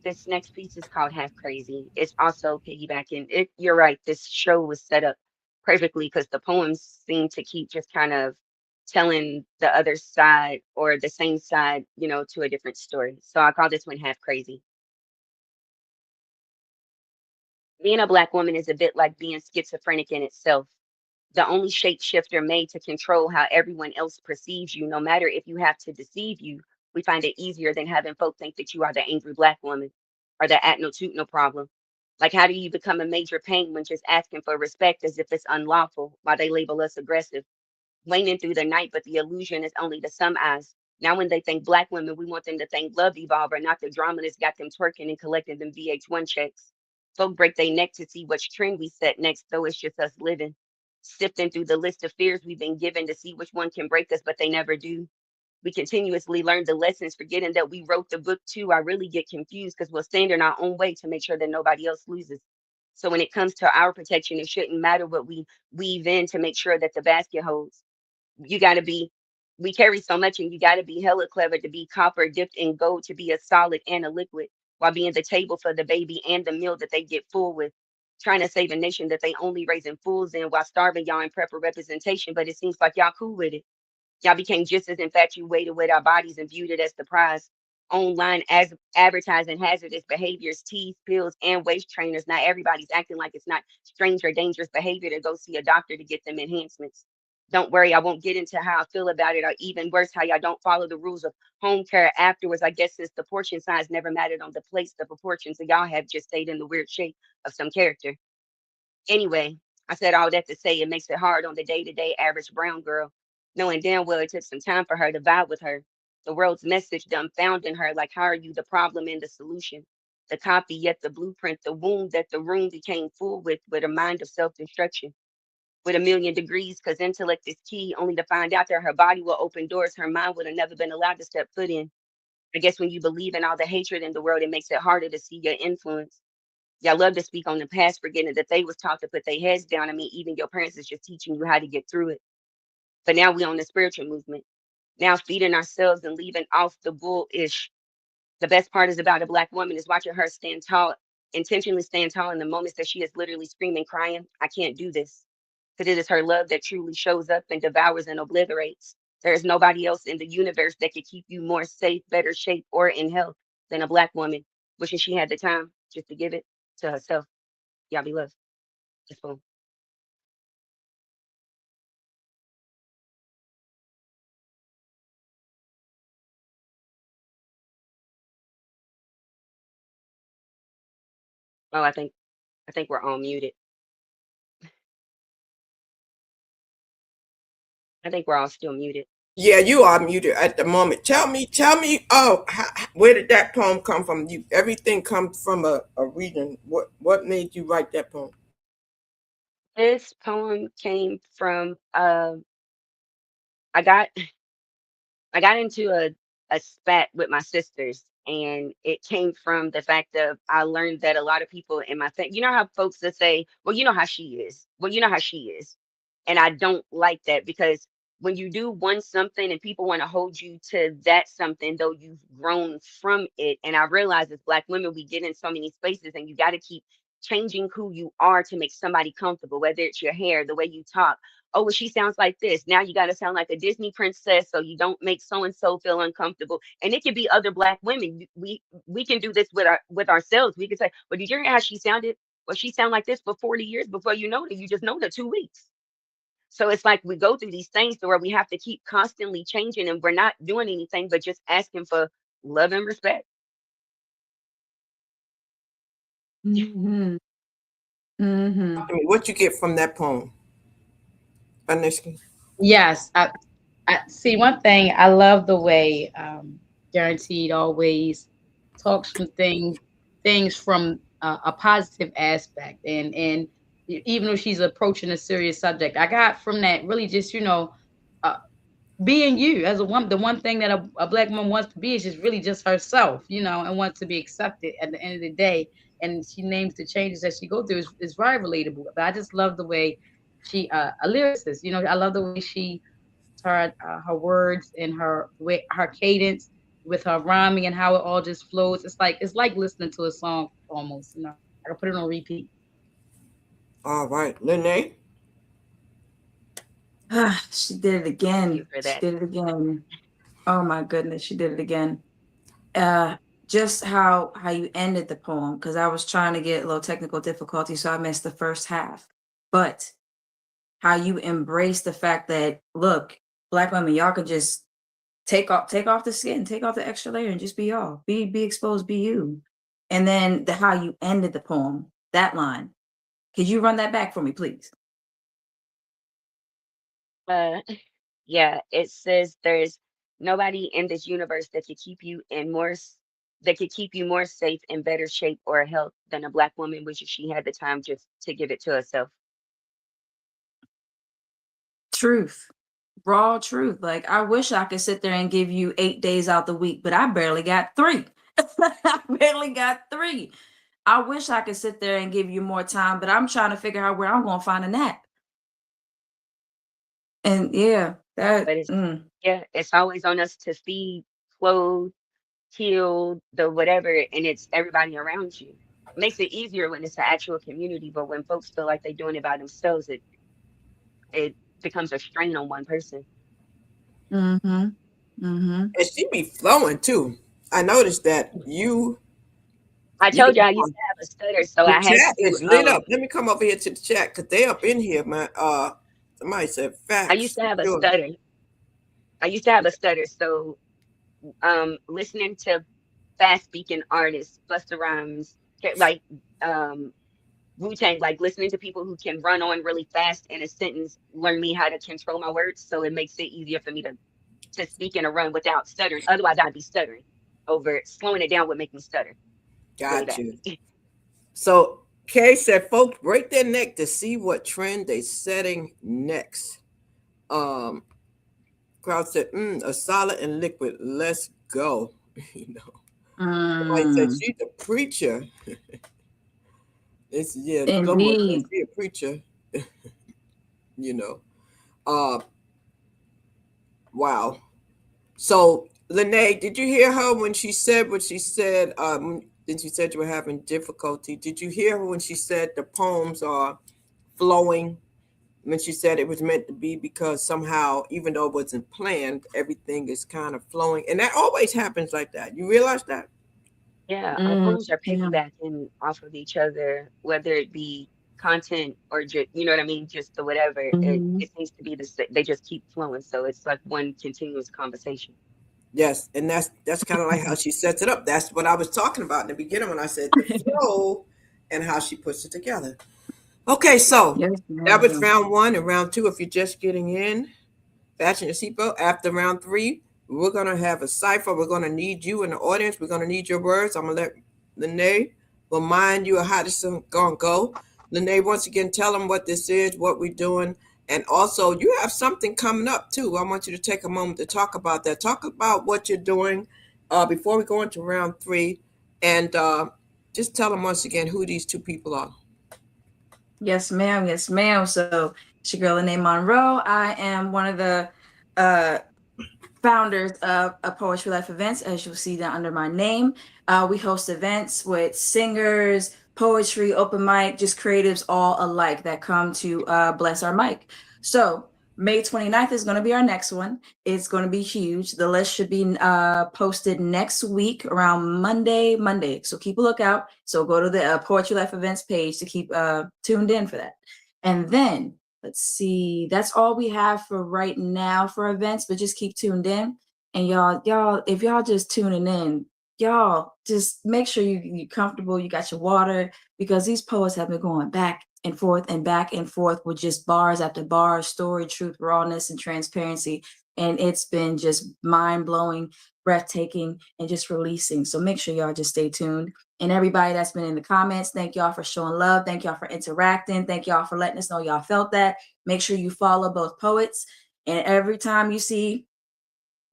This next piece is called Half Crazy. It's also piggybacking. You're right. This show was set up perfectly because the poems seem to keep just kind of telling the other side or the same side, to a different story. So I call this one Half Crazy. Being a Black woman is a bit like being schizophrenic in itself. The only shapeshifter made to control how everyone else perceives you, no matter if you have to deceive you. We find it easier than having folk think that you are the angry Black woman or the at no toot no problem. Like, how do you become a major pain when just asking for respect as if it's unlawful while they label us aggressive? Waning through the night, but the illusion is only to some eyes. Now, when they think Black women, we want them to think Love Evolver, not the drama that's got them twerking and collecting them VH1 checks. Folk break their neck to see which trend we set next, though it's just us living. Sifting through the list of fears we've been given to see which one can break us, but they never do. We continuously learn the lessons, forgetting that we wrote the book too. I really get confused because we'll stand in our own way to make sure that nobody else loses. So when it comes to our protection, it shouldn't matter what we weave in to make sure that the basket holds. You got to be, we carry so much, and you got to be hella clever to be copper dipped in gold, to be a solid and a liquid, while being the table for the baby and the meal that they get full with. Trying to save a nation that they only raising fools in while starving y'all in prep for representation, but it seems like y'all cool with it. Y'all became just as infatuated with our bodies and viewed it as the prize. Online as advertising hazardous behaviors, teas, pills, and waist trainers. Now everybody's acting like it's not strange or dangerous behavior to go see a doctor to get them enhancements. Don't worry, I won't get into how I feel about it, or even worse, how y'all don't follow the rules of home care afterwards. I guess since the portion size never mattered on the plates, the proportions of y'all have just stayed in the weird shape of some character. Anyway, I said all that to say it makes it hard on the day-to-day average brown girl, knowing damn well it took some time for her to vibe with her. The world's message dumbfounding her, like how are you the problem and the solution? The copy, yet the blueprint, the wound that the room became full with a mind of self-destruction, with a million degrees, because intellect is key, only to find out that her body will open doors her mind would have never been allowed to step foot in. I guess when you believe in all the hatred in the world, it makes it harder to see your influence. Y'all love to speak on the past, forgetting that they was taught to put their heads down. I mean, even your parents is just teaching you how to get through it. But now we on the spiritual movement. Now feeding ourselves and leaving off the bullish. The best part is about a black woman is watching her stand tall, intentionally stand tall in the moments that she is literally screaming, crying, I can't do this. Because it is her love that truly shows up and devours and obliterates. There is nobody else in the universe that could keep you more safe, better shape, or in health than a black woman, wishing she had the time just to give it to herself. Y'all be loved. It's full. Oh, I think we're all muted. I think we're all still muted. Yeah, you are muted at the moment. Tell me. Oh, where did that poem come from? You everything comes from a reading. What made you write that poem? This poem came from I got I got into a spat with my sisters, and it came from the fact of I learned that a lot of people in my family, you know how folks that say, well, you know how she is. Well, you know how she is. And I don't like that because when you do one something and people want to hold you to that something, though you've grown from it. And I realize as Black women, we get in so many spaces and you got to keep changing who you are to make somebody comfortable, whether it's your hair, the way you talk. Oh, well, she sounds like this. Now you got to sound like a Disney princess so you don't make so and so feel uncomfortable. And it could be other Black women. We can do this with ourselves. We can say, well, did you hear how she sounded? Well, she sounded like this for 40 years before you know it. You just know the 2 weeks. So it's like we go through these things to where we have to keep constantly changing and we're not doing anything but just asking for love and respect. Mm-hmm. Mm-hmm. I mean, what you get from that poem, Anisky? Yes, I see. One thing I love the way Guaranteed always talks from things from a positive aspect, and even though she's approaching a serious subject, I got from that really just uh, being you as a woman. The one thing that a Black woman wants to be is just really just herself, and wants to be accepted at the end of the day. And she names the changes that she go through is very relatable. But I just love the way she a lyricist. I love the way she her words and her cadence with her rhyming and how it all just flows. It's like listening to a song almost. I can put it on repeat. All right, Lene. She did it Thank you again. for She that. did it again. Oh my goodness, she did it again. Uh, just how you ended the poem, because I was trying to get a little technical difficulty, so I missed the first half. But how you embrace the fact that look, Black women, y'all can just take off the skin, take off the extra layer, and just be y'all. Be exposed, be you. And then how you ended the poem, that line. Could you run that back for me, please? Uh, yeah, it says there's nobody in this universe that could keep you in that could keep you more safe in better shape or health than a Black woman, which if she had the time just to give it to herself. Truth. Raw truth. Like I wish I could sit there and give you 8 days out the week, but I barely got three. I barely got three. I wish I could sit there and give you more time, but I'm trying to figure out where I'm going to find a nap. And yeah, But yeah, it's always on us to feed, clothe, heal, the whatever, and it's everybody around you. Makes it easier when it's an actual community, but when folks feel like they're doing it by themselves, it becomes a strain on one person. Mm-hmm. Mm-hmm. And she be flowing too. I noticed that I you told you I know, used to have a stutter, so the I had chat to is lit up. Let me come over here to the chat because they up in here, man. Somebody said I used facts to for have a sure. stutter. I used to have a stutter, so listening to fast speaking artists, Busta Rhymes, like um Wu-Tang, like listening to people who can run on really fast in a sentence, learn me how to control my words, so it makes it easier for me to speak in a run without stuttering. Otherwise, I'd be stuttering over it. Slowing it down would make me stutter really Got bad. you. So Kay said, folks break their neck to see what trend they setting next. Um, Crowd said, a solid and liquid. Let's go. you know, somebody said Mm. she's a preacher. It's yeah, someone said Indeed. she a preacher. You know, uh, wow. So Lene, did you hear her when she said what she said? Then she said you were having difficulty. Did you hear her when she said the poems are flowing? When she said it was meant to be because somehow, even though it wasn't planned, everything is kind of flowing, and that always happens like that. You realize that? Yeah, our Mm. poems are Yeah. piggybacking off of each other, whether it be content or just, you know what I mean, just the whatever. Mm-hmm. It seems to be the they just keep flowing, so it's like one continuous conversation. Yes, and that's kind of like how she sets it up. That's what I was talking about in the beginning when I said the flow and how she puts it together. Okay, so Yes, that was ma'am. round one, and round two. If you're just getting in, fasten your seatbelt. After round three, we're gonna have a cipher. We're gonna need you in the audience. We're gonna need your words. I'm gonna let Lene remind you of how this is gonna go. Lene, once again, tell them what this is, what we're doing, and also you have something coming up too. I want you to take a moment to talk about that. Talk about what you're doing before we go into round three, and just tell them once again who these two people are. Yes, ma'am. Yes, ma'am. So it's your girl, Lene Monroe. I am one of the uh founders of a Poetry Life events, as you'll see down under my name. We host events with singers, poetry, open mic, just creatives all alike that come to bless our mic. So May 29th is going to be our next one. It's going to be huge. The list should be posted next week around Monday. So keep a lookout. So go to the Poetry Life events page to keep tuned in for that. And then let's see, that's all we have for right now for events, but just keep tuned in. And y'all, if y'all just tuning in, y'all just make sure you're comfortable, you got your water, because these poets have been going back and forth with just bars after bars, story, truth, rawness, and transparency. And it's been just mind-blowing, breathtaking, and just releasing. So make sure y'all just stay tuned. And everybody that's been in the comments, thank y'all for showing love. Thank y'all for interacting. Thank y'all for letting us know y'all felt that. Make sure you follow both poets. And every time you see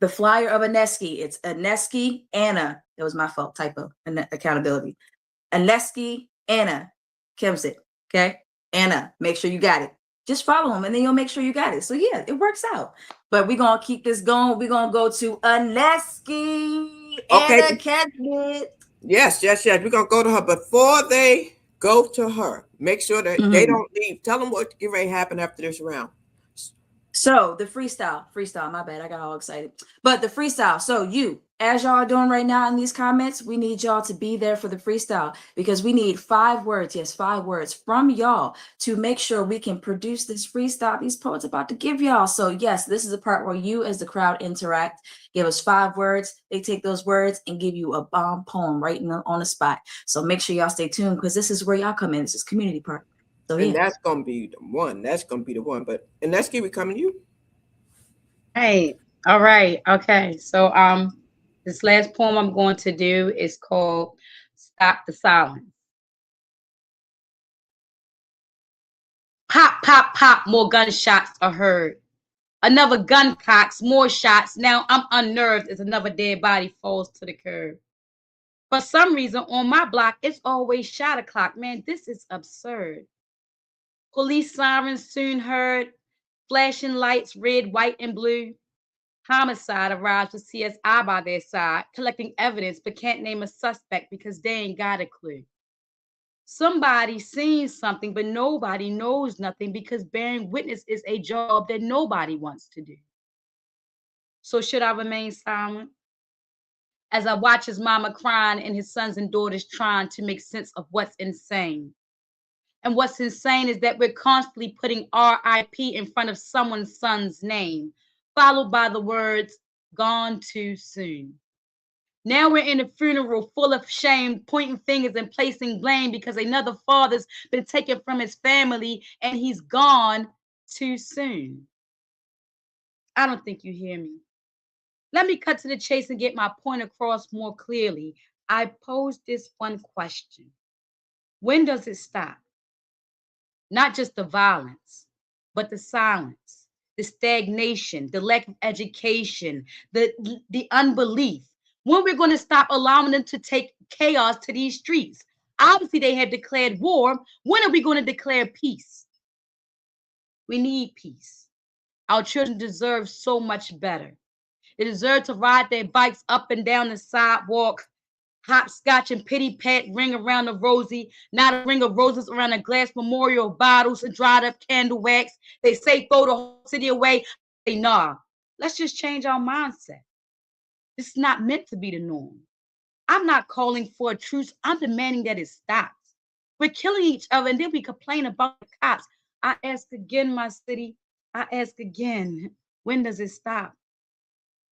the flyer of Aneski, it's Aneski Anna. That was my fault, typo, accountability. Aneski Anna Kimsit. Okay. Anna, make sure you got it. Just follow him and then you'll make sure you got it. So yeah, it works out. But we're gonna keep this going. We're gonna go to Aneski Okay. Anna Kimsit. Yes. We're gonna go to her before they go to her. Make sure that they Mhm. don't leave. Tell them what get ready to happen after this round. So the freestyle, my bad, I got all excited. But the freestyle, so you, as y'all are doing right now in these comments, we need y'all to be there for the freestyle because we need 5 words, yes, 5 words from y'all to make sure we can produce this freestyle these poets about to give y'all. So yes, this is a part where you as the crowd interact, give us 5 words, they take those words and give you a bomb poem right on the spot. So make sure y'all stay tuned because this is where y'all come in. This is community part. So And yeah. that's gonna be the one. That's gonna be the one. But and let's keep it coming to you. Hey, all right, okay. So this last poem I'm going to do is called Stop the Silence. Pop, pop, pop, more gunshots are heard. Another gun cocks, more shots. Now I'm unnerved as another dead body falls to the curb. For some reason, on my block, it's always shot o'clock. Man, this is absurd. Police sirens soon heard, flashing lights, red, white, and blue. Homicide arrives with CSI by their side, collecting evidence, but can't name a suspect because they ain't got a clue. Somebody seen something, but nobody knows nothing because bearing witness is a job that nobody wants to do. So should I remain silent? As I watch his mama crying and his sons and daughters trying to make sense of what's insane. And what's insane is that we're constantly putting RIP in front of someone's son's name, followed by the words, gone too soon. Now we're in a funeral full of shame, pointing fingers and placing blame because another father's been taken from his family and he's gone too soon. I don't think you hear me. Let me cut to the chase and get my point across more clearly. I posed this one question. When does it stop? Not just the violence, but the silence, the stagnation, the lack of education, the unbelief. When we're going to stop allowing them to take chaos to these streets? Obviously, they have declared war. When are we going to declare peace? We need peace. Our children deserve so much better. They deserve to ride their bikes up and down the sidewalk, hopscotch and pity pat, ring around the rosy, not a ring of roses around a glass memorial bottles and dried up candle wax. They say throw the whole city away. Say, nah, let's just change our mindset. This is not meant to be the norm. I'm not calling for a truce. I'm demanding that it stops. We're killing each other and then we complain about the cops. I ask again, my city. I ask again, when does it stop?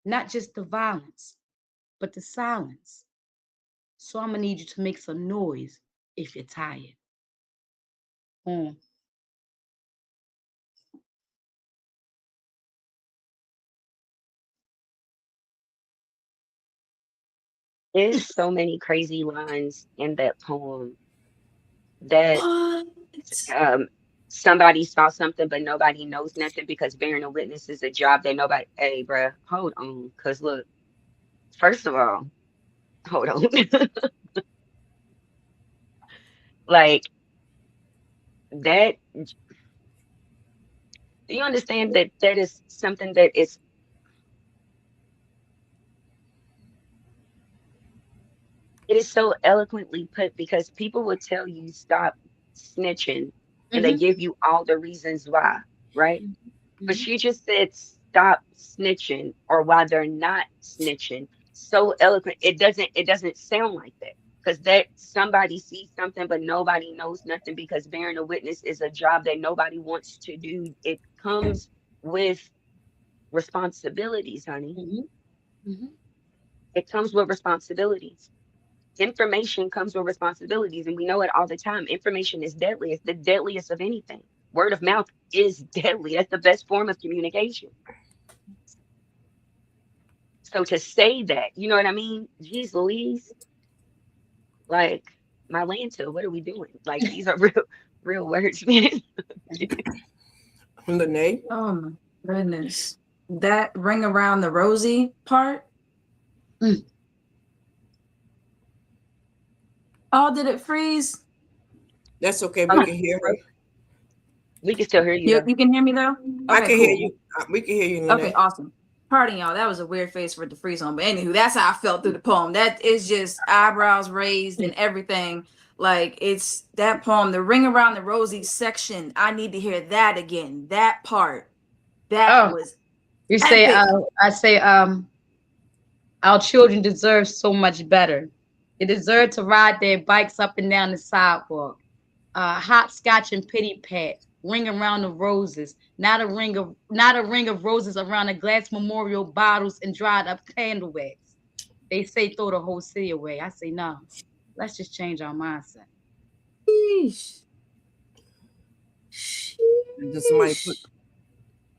Not just the violence, but the silence. So I'm gonna need you to make some noise if you're tired. There's so many crazy lines in that poem that What? um somebody saw something but nobody knows nothing because bearing a witness is a job that nobody. Hey, bruh, hold on, cause look, first of all, hold on. Like that, do you understand that that is something that is, it is so eloquently put because people would tell you stop snitching and they Mm-hmm. give you all the reasons why, right? But Mm-hmm. she just said stop snitching or why they're not snitching. So eloquent. It doesn't sound like that. Because that somebody sees something but nobody knows nothing because bearing a witness is a job that nobody wants to do. It comes with responsibilities, honey. Mm-hmm. Mm-hmm. It comes with responsibilities. Information comes with responsibilities, and we know it all the time. Information is deadly. It's the deadliest of anything. Word of mouth is deadly. That's the best form of communication. So to say that, you know what I mean? Geez Louise, like my Lanta, what are we doing? Like these are real words, man. Lene, Oh my goodness. That ring around the rosy part. Mm. Oh, did it freeze? that's okay. We Um, can hear her. we can still hear you You, though. you can hear me though? I Okay, can hear cool. you. We can hear you, Okay, Lene. awesome. Pardon y'all. That was a weird face for it to freeze on. But anywho, that's how I felt through the poem. That is just eyebrows raised and everything. Like it's that poem, the ring around the rosy section. I need to hear that again. That part. That Oh, was you say, epic. I say, our children deserve so much better. They deserve to ride their bikes up and down the sidewalk, hopscotch and pity pat, ring around the roses, not a ring of roses around a glass memorial bottles and dried up candle wax. They say throw the whole city away. I say no. Let's just change our mindset. Sheesh. And then somebody put Sheesh.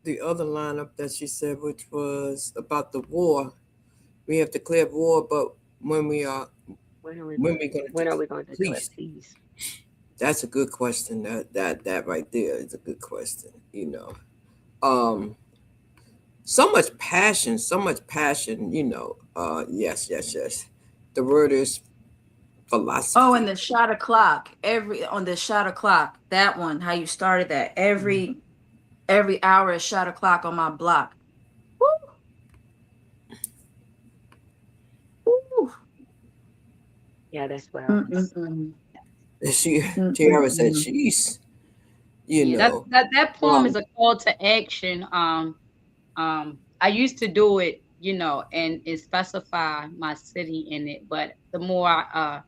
the other line up that she said, which was about the war. We have declared war, but when we are When are we when going? we going to When are we going to declare please? peace? That's a good question. That right there is a good question. Um, so much passion, so much passion. Yes, yes, yes. The word is Oh, and philosophy. the shot o'clock. On the shot o'clock. That one, how you started that. Every hour is shot o'clock on my block. Woo, woo. Yeah, that's wild. Mm-mm-mm. She Tiara said, Mm-mm-mm. "She's, Yeah, that know, that that poem is um, a call to action. I used to do it, and specify my city in it. But the more I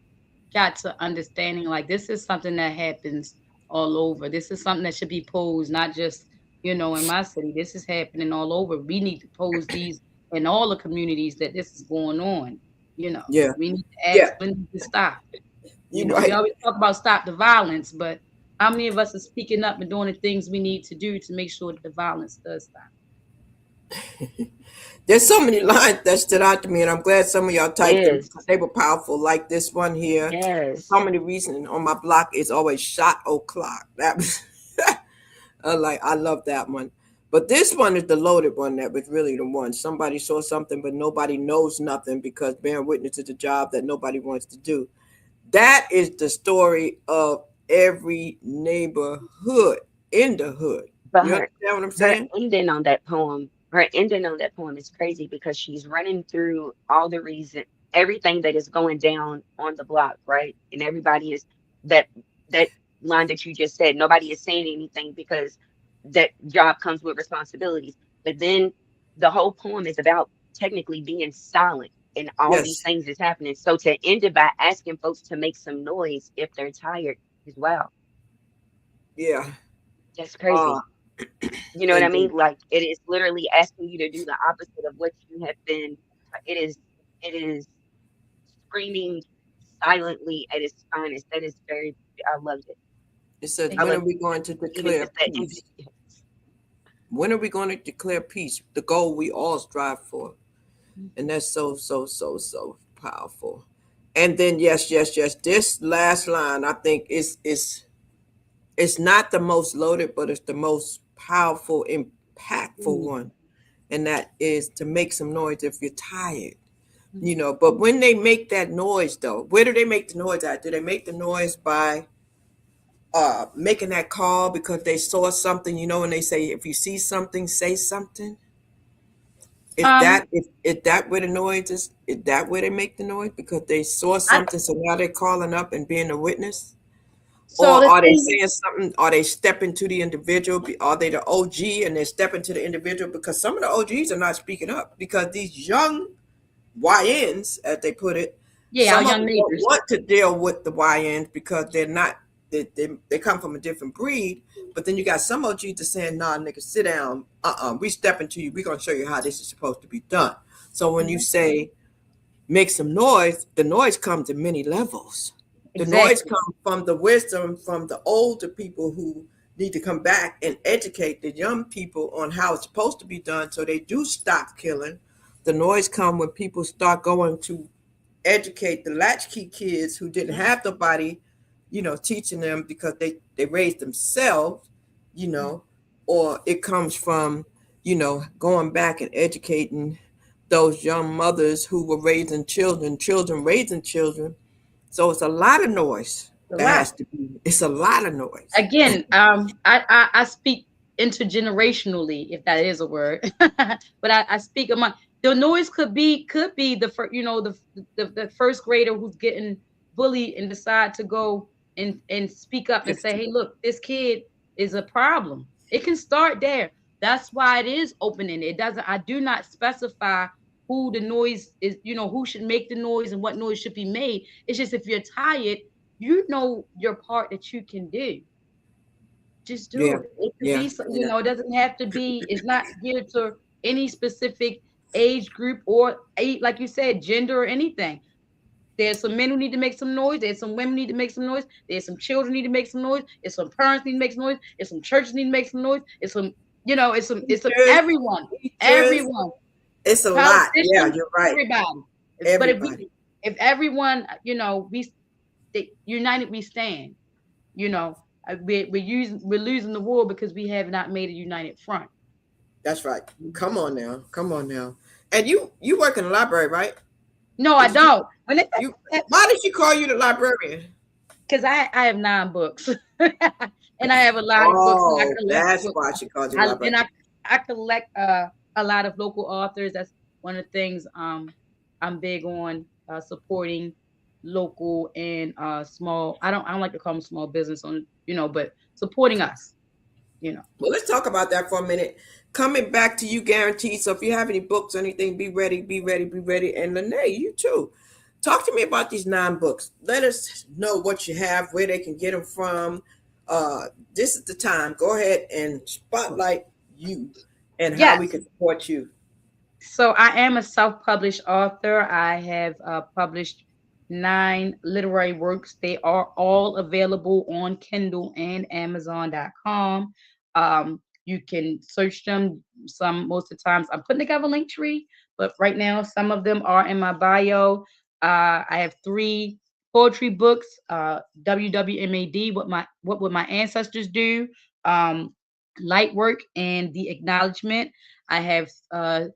got to understanding, like, this is something that happens all over. This is something that should be posed, not just, in my city. This is happening all over. We need to pose these in all the communities that this is going on. Yeah, We need to ask yeah, when to stop. you We right. always talk about stop the violence, but how many of us are speaking up and doing the things we need to do to make sure that the violence does stop? There's so many lines that stood out to me, and I'm glad some of y'all typed them Yes, because they were powerful. Like this one here, for yes. so many reasons on my block is always shot o'clock. That was I love that one. But this one is the loaded one that was really the one. Somebody saw something, but nobody knows nothing because bearing witness is a job that nobody wants to do. That is the story of every neighborhood in the hood. But You her understand what I'm her saying? ending on that poem is crazy because she's running through all the reason everything that is going down on the block, right? And everybody is that that line that you just said, nobody is saying anything because that job comes with responsibilities. But then the whole poem is about technically being silent and all these Yes. things is happening. So to end it by asking folks to make some noise if they're tired is wow. Yeah. That's Uh, crazy. You know what I and mean? then Like it is literally asking you to do the opposite of what you have been. It is it is screaming silently at its finest. That is very. I loved it. it says, I when Thank are love we going to even declare just that peace? image. When are we going to declare peace? The goal we all strive for. you. And that's so, so, so, so powerful. And then yes, yes, yes. This last line I think is it's not the most loaded, but it's the most powerful, impactful Mm, one. And that is to make some noise if you're tired. mm. But when they make that noise though, where do they make the noise at? Do they make the noise by making that call because they saw something, when they say if you see something, say something? Um, If that where the noise is that where they make the noise? Because they saw I something, so now they're calling up and being a witness? so Or the are they thing, saying something? Are they stepping to the individual? Are they the OG and they're stepping to the individual? Because some of the OGs are not speaking up because these young YNs, as they put it, yeah, our some of young them don't neighbors. want to deal with the YNs because they're not, they come from a different breed. But then you got some OGs that saying, nah, nigga, sit down. We stepping to you. We're going to show you how this is supposed to be done. So when you Mhm. say make some noise, the noise comes in many levels. The noise Exactly. comes from the wisdom from the older people who need to come back and educate the young people on how it's supposed to be done so they do stop killing. The noise comes when people start going to educate the latchkey kids who didn't have nobody, teaching them because they raised themselves, you Mm. know, or it comes from, going back and educating those young mothers who were raising children, children raising children. So it's a lot of noise A that lot. has to be. It's a lot of noise. Again, I speak intergenerationally, if that is a word, but I speak among the noise could be the first, the first grader who's getting bullied and decide to go and speak up and say, hey, look, this kid is a problem. It can start there. That's why it is opening. It doesn't. I do not specify who the noise is. Who should make the noise and what noise should be made. It's just if you're tired, you know your part that you can do. Just do Yeah, it. It could yeah, be some, yeah. it doesn't have to be, it's not geared to any specific age group or like you said, gender or anything. There's some men who need to make some noise. There's some women who need to make some noise. There's some children who need to make some noise. There's some parents need to make some noise. There's some churches need to make some noise. It's some Teachers, everyone, teachers. everyone, It's a lot. Yeah, politicians, you're right. everybody. But if Everybody. we, if everyone, united we stand. You know, we're losing the war because we have not made a united front. That's right. Come on now. Come on now. And you work in the library, right? No, Or I did you don't. When it you why did she call you the librarian? because I have 9 books, and I have a lot of books, and I Oh, collect that's books. why she called you the I librarian. and I collect a lot of local authors. That's one of the things I'm big on, supporting local and small. I don't like to call them small business, but supporting us. you know. Well, let's talk about that for a minute. Coming back to you, guaranteed. So if you have any books or anything, be ready, be ready, be ready. And Lene, you too. Talk to me about these 9 books. Let us know what you have, where they can get them from. This is the time. Go ahead and spotlight you and how we Yes. can support you. So I am a self-published author. I have published 9 literary works. They are all available on Kindle and Amazon.com. You can search them. Most of the times I'm putting together a link tree, but right now some of them are in my bio. I have 3 poetry books. WWMAD, what would my ancestors do? Um, Light work and the acknowledgement. I have a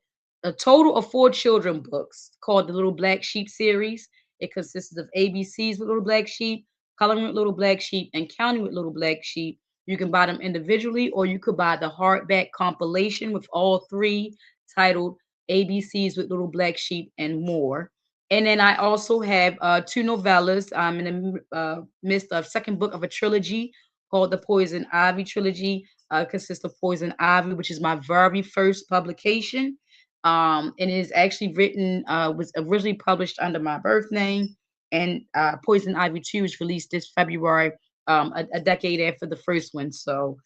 total of 4 children books called the Little Black Sheep series. It consists of ABCs with Little Black Sheep, Coloring with Little Black Sheep, and Counting with Little Black Sheep. You can buy them individually, or you could buy the hardback compilation with all 3 titled ABCs with Little Black Sheep and more. And then I also have 2 novellas. I'm in the midst of second book of a trilogy called the Poison Ivy trilogy. Consists of Poison Ivy, which is my very first publication. And it is actually written, was originally published under my birth name. And Poison Ivy 2 was released this February, a decade after the first one. So,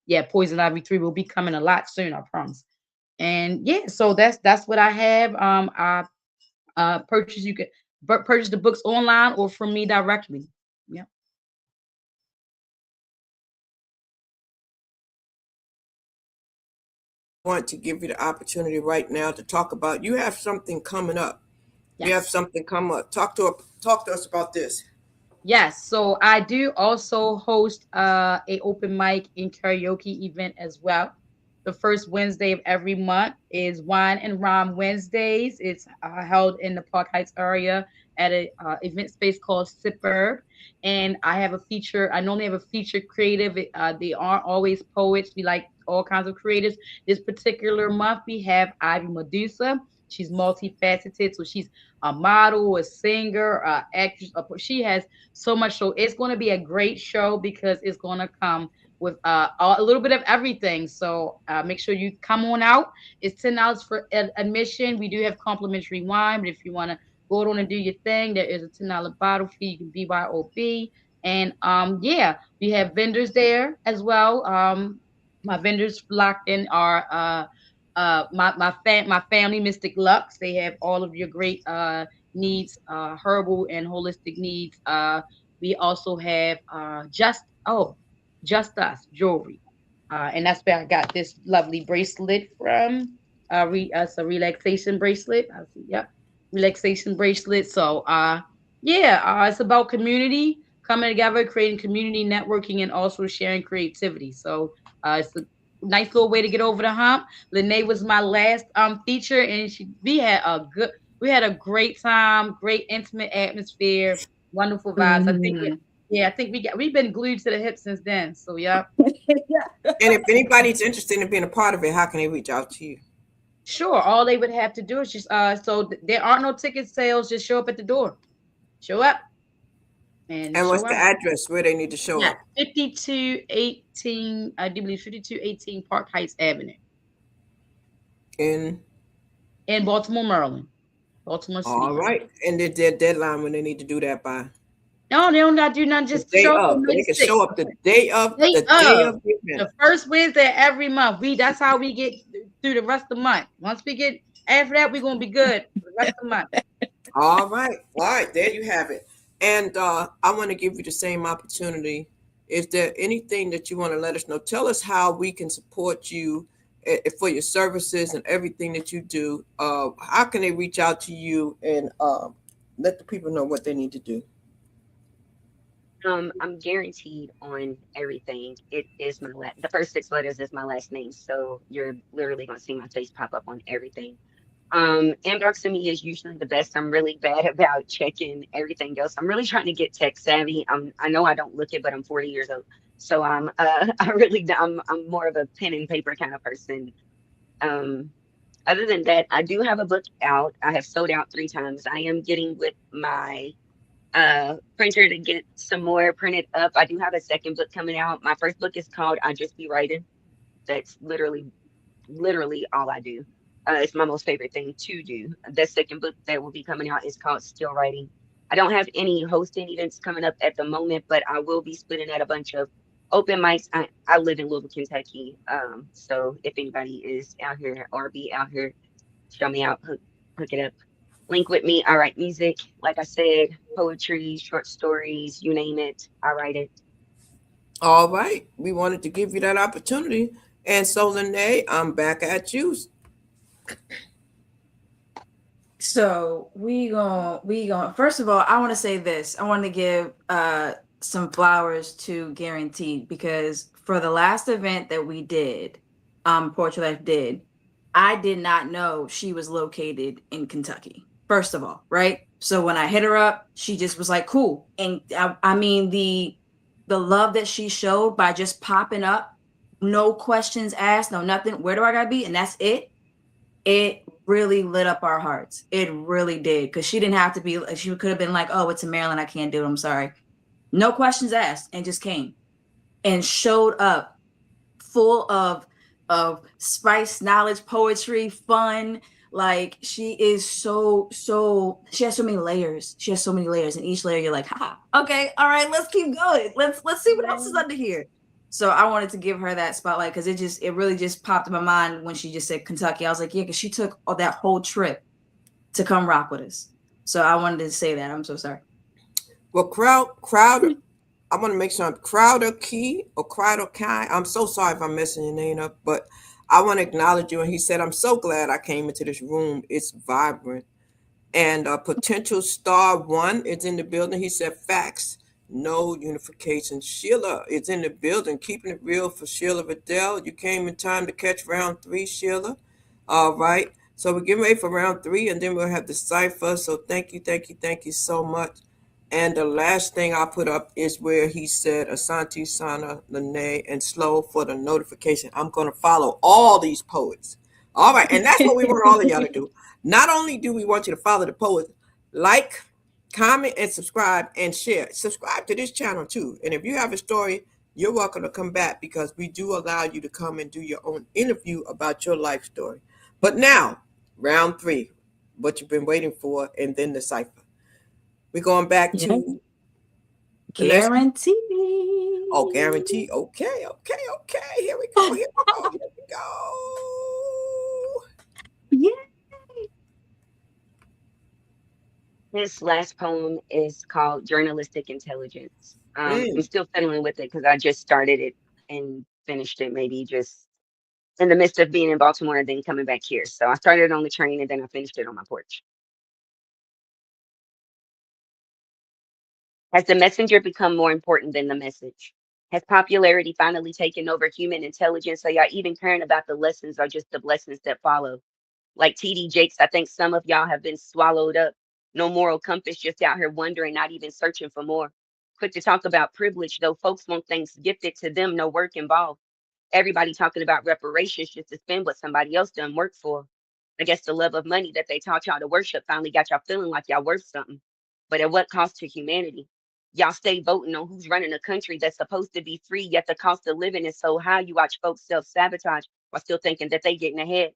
yeah, Poison Ivy 3 will be coming a lot soon, I promise. And yeah, so that's what I have. I purchase you can purchase the books online or from me directly. Yeah. I want to give you the opportunity right now to talk about you have something coming up. You have Yes. something come up. Talk to us about this. Yes, so I do also host a open mic and karaoke event as well. The first Wednesday of every month is Wine and Rhyme Wednesdays. It's held in the Park Heights area at a event space called Sipper. And I have a feature. I normally have a featured creative. They aren't always poets. We like all kinds of creatives. This particular month we have Ivy Medusa. She's multifaceted, so she's a model, a singer, actress. She has so much. So it's going to be a great show because it's going to come with a little bit of everything. So make sure you come on out. It's $10 for admission. We do have complimentary wine, but if you want to go on and do your thing, there is a $10 bottle fee. You can BYOB. And yeah, we have vendors there as well. My vendors locked in are my family Mystic Lux. They have all of your great needs, herbal and holistic needs. We also have just us jewelry, and that's where I got this lovely bracelet from. It's a relaxation bracelet. I see, yep, relaxation bracelet. So yeah, it's about community coming together, creating community networking, and also sharing creativity. So it's a nice little way to get over the hump. Lene was my last feature, and we had a great time, great intimate atmosphere, wonderful vibes. I think Mhm. yeah, I think we've been glued to the hip since then. So yeah, And if anybody's interested in being a part of it, how can they reach out to you? sure. All they would have to do is just there aren't no ticket sales. Just show up at the door. Show up and And what's show the out. address where they need to show Yeah, up? 5218. I do believe 5218 Park Heights Avenue In in Baltimore, Maryland, Baltimore City, all Maryland. right. And their deadline when they need to do that by No, they don't got to do nothing. the Just day show up of. on So May they can 6th. show up the day of Day the day of of the event. the first Wednesday of every month. That's how we get through the rest of the month. Once we get after that, we're gonna be good for the rest of the month. All right. All right. There you have it. And I want to give you the same opportunity. Is there anything that you want to let us know? Tell us how we can support you for your services and everything that you do. How can they reach out to you and let the people know what they need to do? I'm guaranteed on everything. It is the first 6 letters is my last name, so you're literally gonna see my face pop up on everything. Inbox to me is usually the best. I'm really bad about checking everything else. I'm really trying to get tech savvy. I know I don't look it, but I'm 40 years old, so I'm more of a pen and paper kind of person. Um, Other than that, I do have a book out. I have sold out 3 times. I am getting with my Printer to get some more printed up. I do have a second book coming out. My first book is called I Just Be Writing. That's literally all I do. It's my most favorite thing to do. The second book that will be coming out is called Still Writing. I don't have any hosting events coming up at the moment, but I will be splitting at a bunch of open mics. I live in Louisville, Kentucky. So if anybody is out here or be out here, show me out, hook it up. Link with me. I write music. Like I said, poetry, short stories, you name it. I write it. All right. We wanted to give you that opportunity. And so, Lene, I'm back at you. So we going first of all, I want to say this. I want to give some flowers to Guaranteed, because for the last event that we did, Poetry Life did, I did not know she was located in Kentucky. First of all, right? So when I hit her up, she just was like, cool. And I mean the love that she showed by just popping up, no questions asked, no nothing. Where do I gotta be? And that's it. It really lit up our hearts. It really did. Because she didn't have to be, she could have been like, oh, it's in Maryland, I can't do it, I'm sorry. No questions asked, and just came and showed up full of spice, knowledge, poetry, fun. Like, she is she has so many layers. She has so many layers, and each layer you're like, ha, okay, all right, let's keep going. Let's see what else is under here. So I wanted to give her that spotlight, because it really just popped in my mind when she just said Kentucky. I was like, yeah, because she took all that whole trip to come rock with us. So I wanted to say that. I'm so sorry. Well, Crowder, I want to make sure I'm Crowder Key or Crowder Kai. I'm so sorry if I'm messing your name up, but I want to acknowledge you. And he said, I'm so glad I came into this room. It's vibrant. And potential star one is in the building. He said, facts, no unification. Sheila is in the building, keeping it real for Sheila Vidal. You came in time to catch round three, Sheila. All right. So we're getting ready for round three, and then we'll have the cipher. So thank you so much. And the last thing I put up is where he said, Asante, Sana, Lene, and Slow for the notification. I'm going to follow all these poets. All right. And that's what we want all of y'all to do. Not only do we want you to follow the poets, like, comment, and subscribe and share. Subscribe to this channel too. And if you have a story, you're welcome to come back, because we do allow you to come and do your own interview about your life story. But now, round three, what you've been waiting for, and then the cipher. We're going back Yeah. to Guarantee. Oh, guarantee. Okay. Here we go. Yeah. This last poem is called Journalistic Intelligence. I'm Mm. still fiddling with it because I just started it and finished it maybe just in the midst of being in Baltimore and then coming back here. So I started it on the train and then I finished it on my porch. Has the messenger become more important than the message? Has popularity finally taken over human intelligence so y'all even caring about the lessons or just the blessings that follow? Like TD Jakes, I think some of y'all have been swallowed up. No moral compass, just out here wondering, not even searching for more. Quick to talk about privilege, though folks want things gifted to them, no work involved. Everybody talking about reparations just to spend what somebody else done work for. I guess the love of money that they taught y'all to worship finally got y'all feeling like y'all worth something. But at what cost to humanity? Y'all stay voting on who's running a country that's supposed to be free, yet the cost of living is so high you watch folks self-sabotage while still thinking that they getting ahead.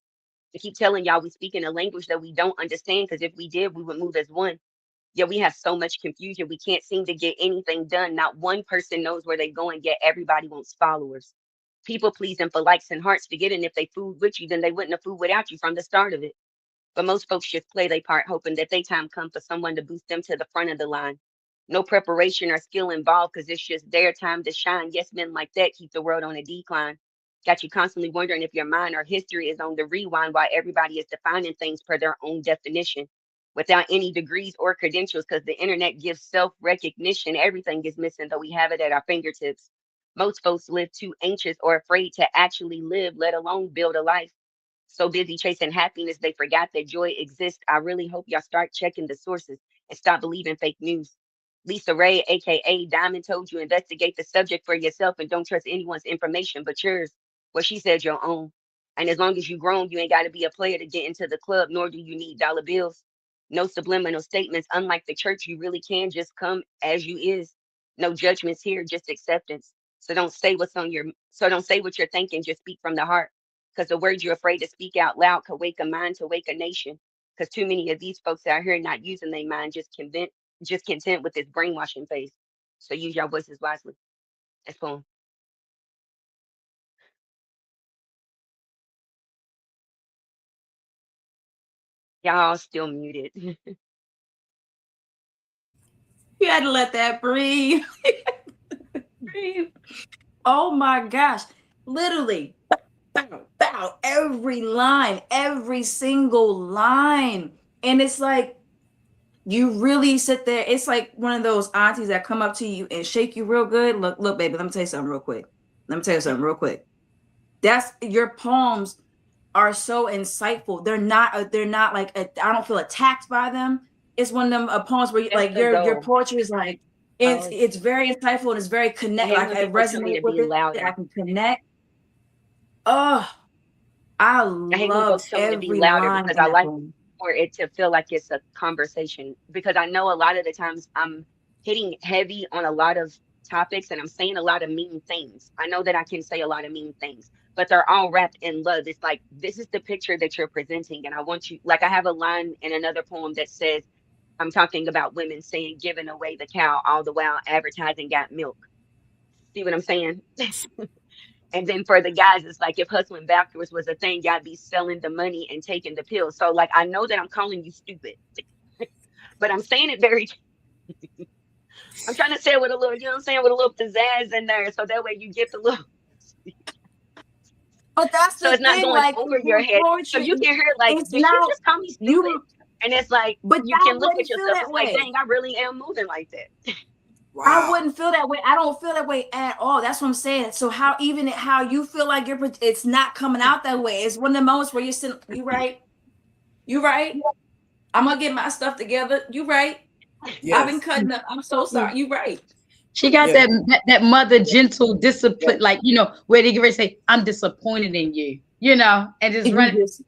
To keep telling y'all we speak in a language that we don't understand, because if we did, we would move as one. Yeah, we have so much confusion. We can't seem to get anything done. Not one person knows where they're going, yet everybody wants followers. People pleasing for likes and hearts, forgetting if they fooled with you, then they wouldn't have fooled without you from the start of it. But most folks just play their part, hoping that they time comes for someone to boost them to the front of the line. No preparation or skill involved, because it's just their time to shine. Yes, men like that keep the world on a decline. Got you constantly wondering if your mind or history is on the rewind while everybody is defining things per their own definition without any degrees or credentials, because the internet gives self recognition. Everything is missing, though we have it at our fingertips. Most folks live too anxious or afraid to actually live, let alone build a life. So busy chasing happiness, they forgot that joy exists. I really hope y'all start checking the sources and stop believing fake news. Lisa Ray, aka Diamond, told you investigate the subject for yourself and don't trust anyone's information but yours. Well, she said your own. And as long as you grown, you ain't got to be a player to get into the club, nor do you need dollar bills. no subliminal statements. Unlike the church, you really can just come as you is. No judgments here, just acceptance. So don't say what you're thinking, just speak from the heart. Because the words you're afraid to speak out loud could wake a mind to wake a nation. Because too many of these folks out here not using their mind, just content with this brainwashing phase. So use your voices wisely. That's poem. Y'all still muted. You had to let that breathe. Breathe. Oh my gosh. Literally, bow, bow, every line, every single line. And it's like, you really sit there. It's like one of those aunties that come up to you and shake you real good. Look, baby, let me tell you something real quick. That's your poems are so insightful. They're not like I don't feel attacked by them. It's one of them poems where you, That's like the your goal. poetry is like it's very insightful and it's very I connect. hate Like when I people tell me resonate to with be it. I louder. can connect. Oh, I I hate when loved folks tell me to be every louder line because in I that like poem. for it to feel like it's a conversation. Because I know a lot of the times I'm hitting heavy on a lot of topics and I'm saying a lot of mean things. I know that I can say a lot of mean things, but they're all wrapped in love. It's like, this is the picture that you're presenting. And I want you, like, I have a line in another poem that says, I'm talking about women saying, giving away the cow, all the while advertising got milk. See what I'm saying? And then for the guys, it's like if hustling backwards was a thing, y'all be selling the money and taking the pills. So like I know that I'm calling you stupid, but I'm saying it very I'm trying to say it with a little, you know what I'm saying, with a little pizzazz in there. So that way you get the little But that's so the it's not thing, going like over your your head. So poetry, you can hear like, it's did she not just call me stupid? you, And it's like but you I can look at wouldn't feel yourself. that It's like, way. dang, I really am moving like that. I Wow. wouldn't feel that way. I don't feel that way at all. That's what I'm saying. So how even how you feel like it's not coming out that way. It's one of the moments where you're sitting, you right, you right. I'm gonna get my stuff together. You right. I've been Yes. cutting up. I'm so sorry. You right. She got Yes. that mother gentle discipline, Yes. like where they get ready to say, "I'm disappointed in you," and just You run. just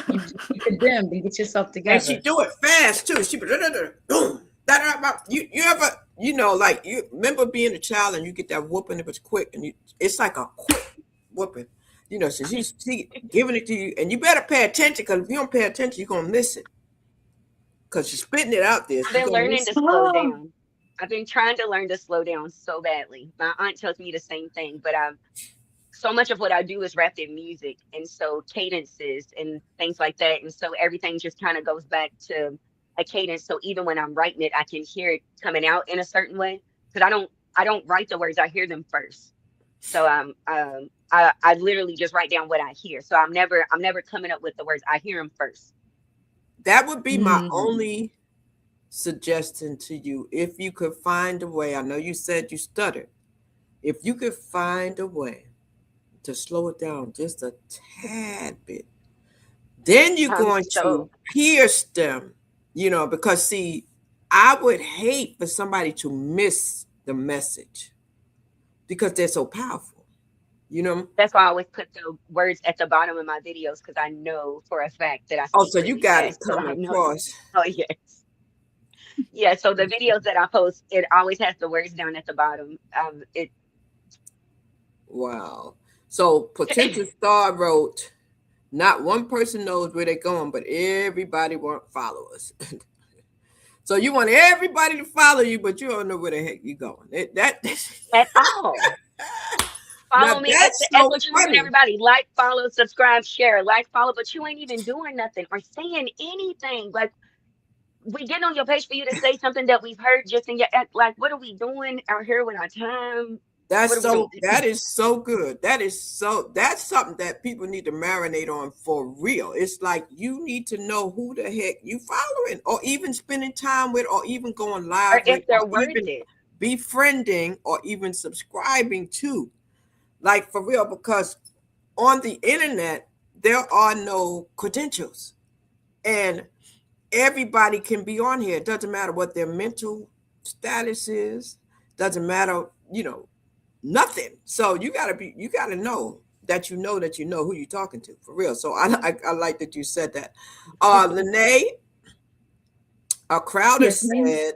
You condemned and get yourself And she together. do it fast too. She boom. You ever like you remember being a child and you get that whooping, it was quick and it's like a quick whooping. So she giving it to you and you better pay attention because if you don't pay attention, you're gonna miss it. Because she's spitting it out there. I've You're been gonna learning miss to it. slow oh, down. I've been trying to learn to slow down so badly. My aunt tells me the same thing, but so much of what I do is wrapped in music and so cadences and things like that. And so everything just kind of goes back to a cadence. So even when I'm writing it, I can hear it coming out in a certain way. Because I don't write the words, I hear them first. So I literally just write down what I hear. So I'm never coming up with the words. I hear them first. That would be my mm. only suggestion to you. If you could find a way, I know you said you stuttered. If you could find a way to slow it down just a tad bit, then you're going So to pierce them, because see, I would hate for somebody to miss the message because they're so powerful, you know. that's why I always put the words at the bottom of my videos because I know for a fact that I Oh, speak so you really got it fast. So coming I know. across. Oh yes. Yeah, so the videos that I post, it always has the words down at the bottom. It Wow. So potential star wrote, not one person knows where they're going, but everybody want followers. So you want everybody to follow you, but you don't know where the heck you're going. at all. Now Follow me. that's That's so what you're doing, funny. everybody. Like, follow, subscribe, share. Like, follow, but you ain't even doing nothing or saying anything. Like, we get on your page for you to say something that we've heard just in your act. Like, what are we doing out here with our time? What are we doing? That is so good. That's something that people need to marinate on for real. It's like you need to know who the heck you following or even spending time with or even going Or live with if or they're worth even it. befriending or even subscribing to. Like for real, because on the internet there are no credentials. And everybody can be on here. It doesn't matter what their mental status is. Doesn't matter, nothing. So you gotta know that you know who you're talking to for real. So I like that you said that. Lene, Crowder Yes, ma'am. said,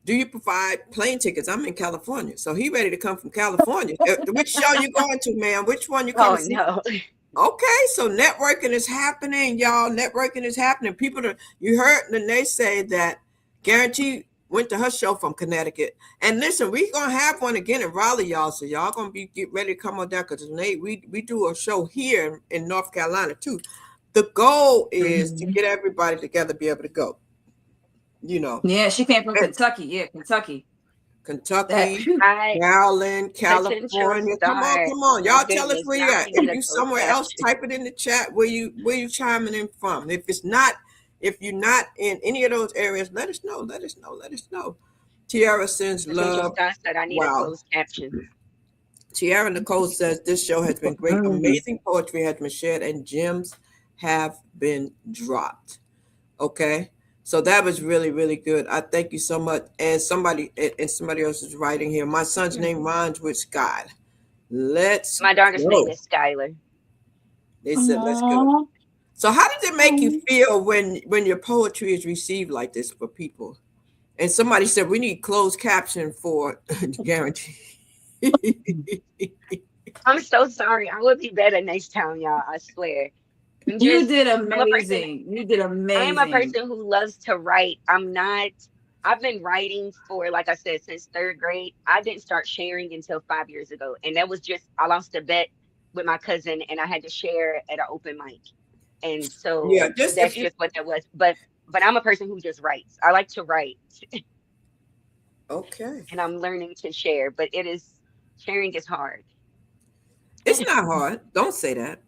do you provide plane tickets? I'm in California. So he ready to come from California. Which show you going to, man? Which one you Oh coming to see? no. Okay, so networking is happening, y'all. Networking is happening. You heard Nene say that Guarantee went to her show from Connecticut. And listen, we're gonna have one again in Raleigh, y'all. So y'all gonna get ready to come on down because we do a show here in North Carolina too. The goal is to get everybody together, be able to go. You know, Yeah, she came from Kentucky. Yeah, Kentucky. Kentucky, I Maryland, potential California. Come star. Oh on. my Y'all tell us goodness. where you Now at. we If need a you closed somewhere else, caption. type it in the chat where you chiming in from. If you're not in any of those areas, let us know. Let us know. Tiara sends Potential love. star said I need a Wow. closed caption. Tiara Nicole says this show has been great. Amazing poetry has been shared and gems have been dropped. Okay. So that was really, really good. I thank you so much. And somebody else is writing here. My son's name rhymes with Scott. Let's My daughter's name go. is Skylar. They said, let's go. So how does it make you feel when your poetry is received like this for people? And somebody said, we need closed caption for Guarantee. I'm so sorry. I will be better next time, y'all. I swear. You did I'm a person. amazing. You did I am a amazing. person who loves to write. I've been writing for, like I said, since third grade. I didn't start sharing until 5 years ago. And that was just, I lost a bet with my cousin and I had to share at an open mic. And Yeah, so just that's if you just what that was. But I'm a person who just writes. I like to write okay. and I'm learning to share, but sharing is hard. It's not hard. Don't say that.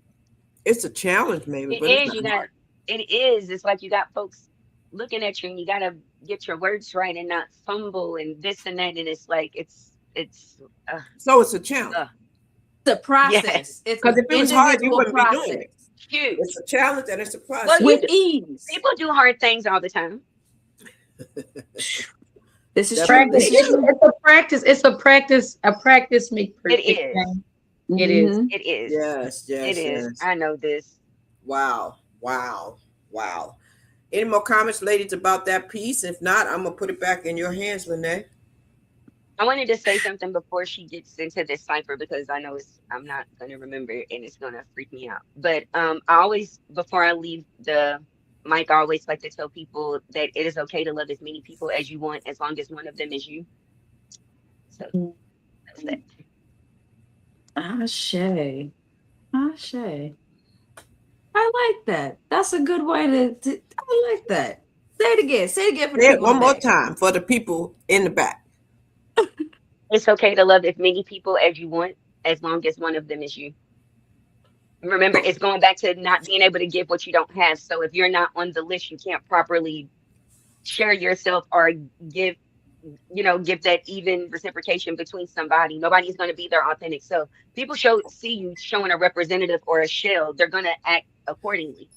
It's a challenge, maybe, It but it's is. not hard. It is. It's like you got folks looking at you and you got to get your words right and not fumble and this and that. And it's like, uh, So it's a challenge. uh, It's a yeah, process. It's Because an if it was hard, you individual wouldn't be doing process it. It's huge. a challenge and it's a Well, process. you with do, ease. people do hard things all the time. This is true. Definitely. This Practice. is true. It's a practice. It's a practice. A practice make It perfect. is. Man. It is. Mhm. It is. Yes, It yes, is. yes. I know this. Wow. Any more comments, ladies, about that piece? If not, I'm gonna put it back in your hands, Lene. I wanted to say something before she gets into this cipher because I know I'm not gonna remember it and it's gonna freak me out. But I always before I leave the mic, I always like to tell people that it is okay to love as many people as you want as long as one of them is you. So that's that. Ashe. Ashe. I like that. That's a good way to I like that. Say it again. Say it again for the Say it people one more today. time for the people in the back. It's okay to love as many people as you want as long as one of them is you. Remember, it's going back to not being able to give what you don't have. So if you're not on the list, you can't properly share yourself or give give that even reciprocation between somebody. Nobody's going to be their authentic self. People see you showing a representative or a shell, they're going to act accordingly.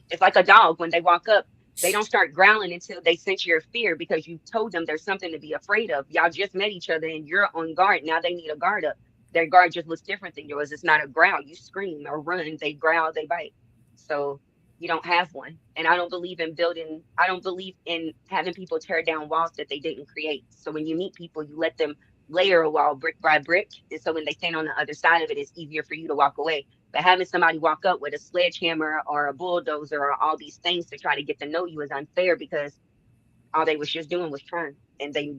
It's like a dog. When they walk up, they don't start growling until they sense your fear because you told them there's something to be afraid of. Y'all just met each other and you're on guard. Now they need a guard up. Their guard just looks different than yours. It's not a growl. You scream or run. They growl, they bite. So you don't have one. And I don't believe in having people tear down walls that they didn't create. So when you meet people, you let them layer a wall brick by brick. And so when they stand on the other side of it, it's easier for you to walk away. But having somebody walk up with a sledgehammer or a bulldozer or all these things to try to get to know you is unfair because all they was just doing was trying and they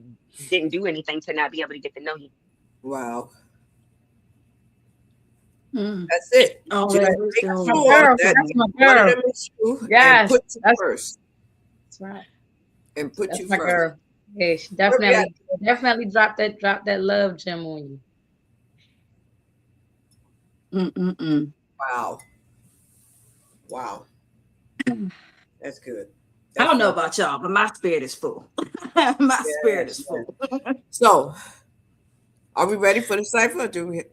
didn't do anything to not be able to get to know you. Wow. Mm. That's it. Oh, Just that make is so sure Girl, that that's my one of girl. them is you and Yes, put you that's first. that's right. And put That's you my first. girl. Yeah, she Where we at? definitely drop that love gem on you. Mm-mm-mm. Wow. That's good. I don't know That's about y'all, but my spirit is full. My spirit is yes. full. So, are we ready for the cipher? Or do we?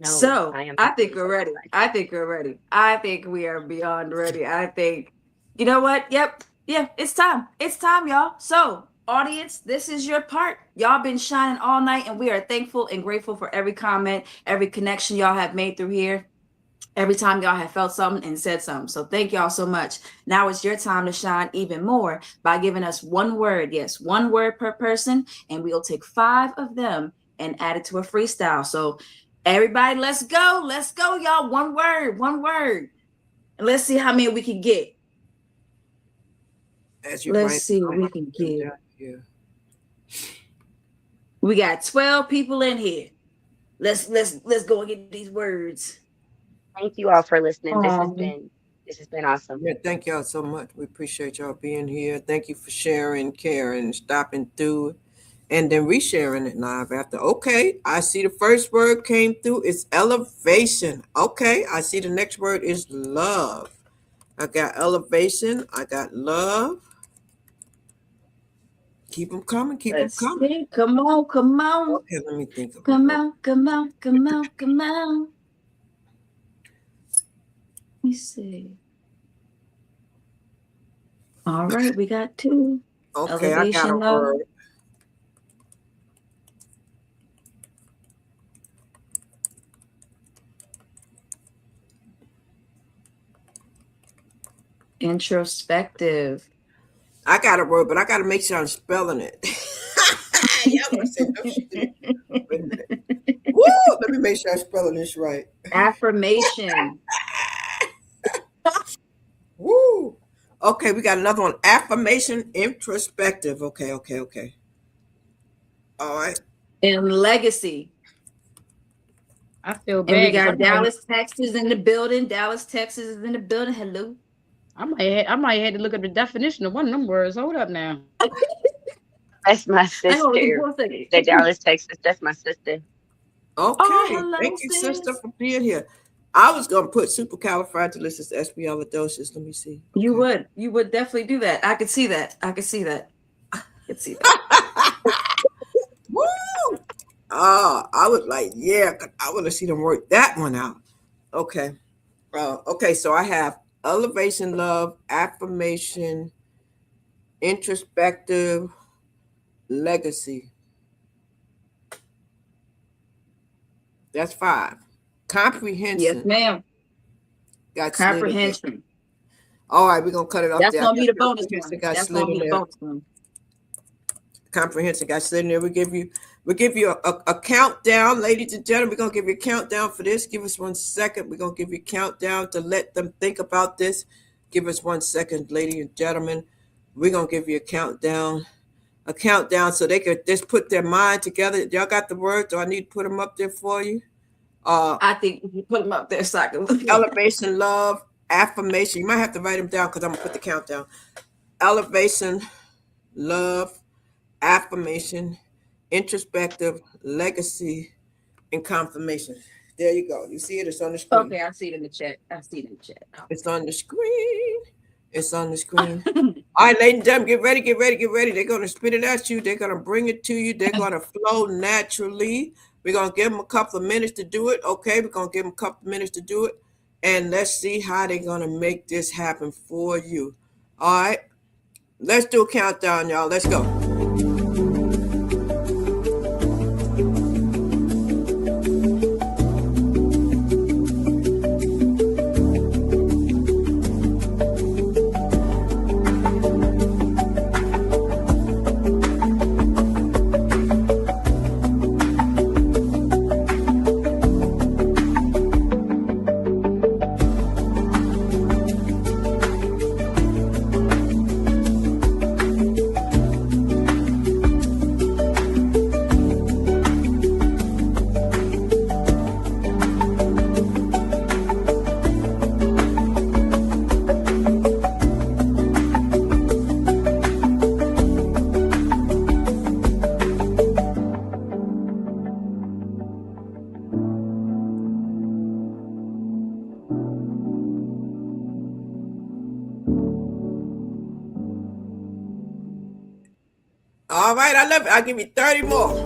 No, So I am I not think ready we're for ready. that. I think we're ready. I think we are beyond ready. I think, you know what? Yep. Yeah, it's time. It's time, y'all. So, audience, this is your part. Y'all been shining all night, and we are thankful and grateful for every comment, every connection y'all have made through here. every time y'all have felt something and said something. So thank y'all so much. Now it's your time to shine even more by giving us one word. Yes, one word per person. And we'll take 5 of them and add it to a freestyle. So everybody, let's go. Let's go, y'all. One word, one word. And let's see how many we can get. Let's see what we can get. We got 12 people in here. Let's go and get these words. Thank you all for listening. This has been awesome. Yeah, thank y'all so much. We appreciate y'all being here. Thank you for sharing, caring, stopping through, and then resharing it live after. Okay, I see the first word came through. It's elevation. Okay, I see the next word is love. I got elevation. I got love. Keep them coming. Keep them coming. See. Come on, come on. Okay, let me think of Come on, come on, come on, come on. Let me see. All right, we got 2. Okay, elevation, I got a love. word. Introspective. I got a word, but I got to make sure I'm spelling it. Y'all said, no, she didn't. Wait a minute. Woo! Let me make sure I'm spelling this right. Affirmation. Woo! Okay, we got another one. Affirmation, introspective. Okay. All right. And legacy. I feel bad. And we got Dallas, Texas in the building. Dallas, Texas is in the building. Hello. I might have to look at the definition of one of them words. Hold up now. That's my sister. The Dallas, Texas. That's my sister. Okay. Oh, hello, thank you, sis. sister, for being here. I was gonna put supercalifragilisticexpialidocious. Let me see. Okay. You would definitely do that. I could see that. Woo! I was like, yeah, I want to see them work that one out. Okay. Okay, so I have elevation, love, affirmation, introspective, legacy. That's 5. Comprehension. Yes, ma'am. Got comprehension. All right, we're gonna cut it off. That's there. Gonna be the bonus one. That's gonna be the bonus one. Comprehension got slid in there. We give you a countdown, ladies and gentlemen. We're gonna give you a countdown for this. Give us 1 second. We're gonna give you a countdown to let them think about this. Give us 1 second, ladies and gentlemen. We're gonna give you a countdown so they could just put their mind together. Y'all got the words? Do I need to put them up there for you? I think if you put them up there so I can look. Elevation, love, affirmation. You might have to write them down because I'm gonna put the countdown. Elevation, love, affirmation, introspective, legacy, and confirmation. There you go. You see it? It's on the screen. Okay, I see it in the chat. It's on the screen. All right, ladies and gentlemen, get ready. They're going to spit it at you. They're going to bring it to you. They're going to flow naturally. We're going to give them a couple of minutes to do it. Okay, we're going to give them a couple of minutes to do it. And let's see how they're going to make this happen for you. All right, let's do a countdown, y'all. Let's go. All right, I love it. I'll give you 30 more.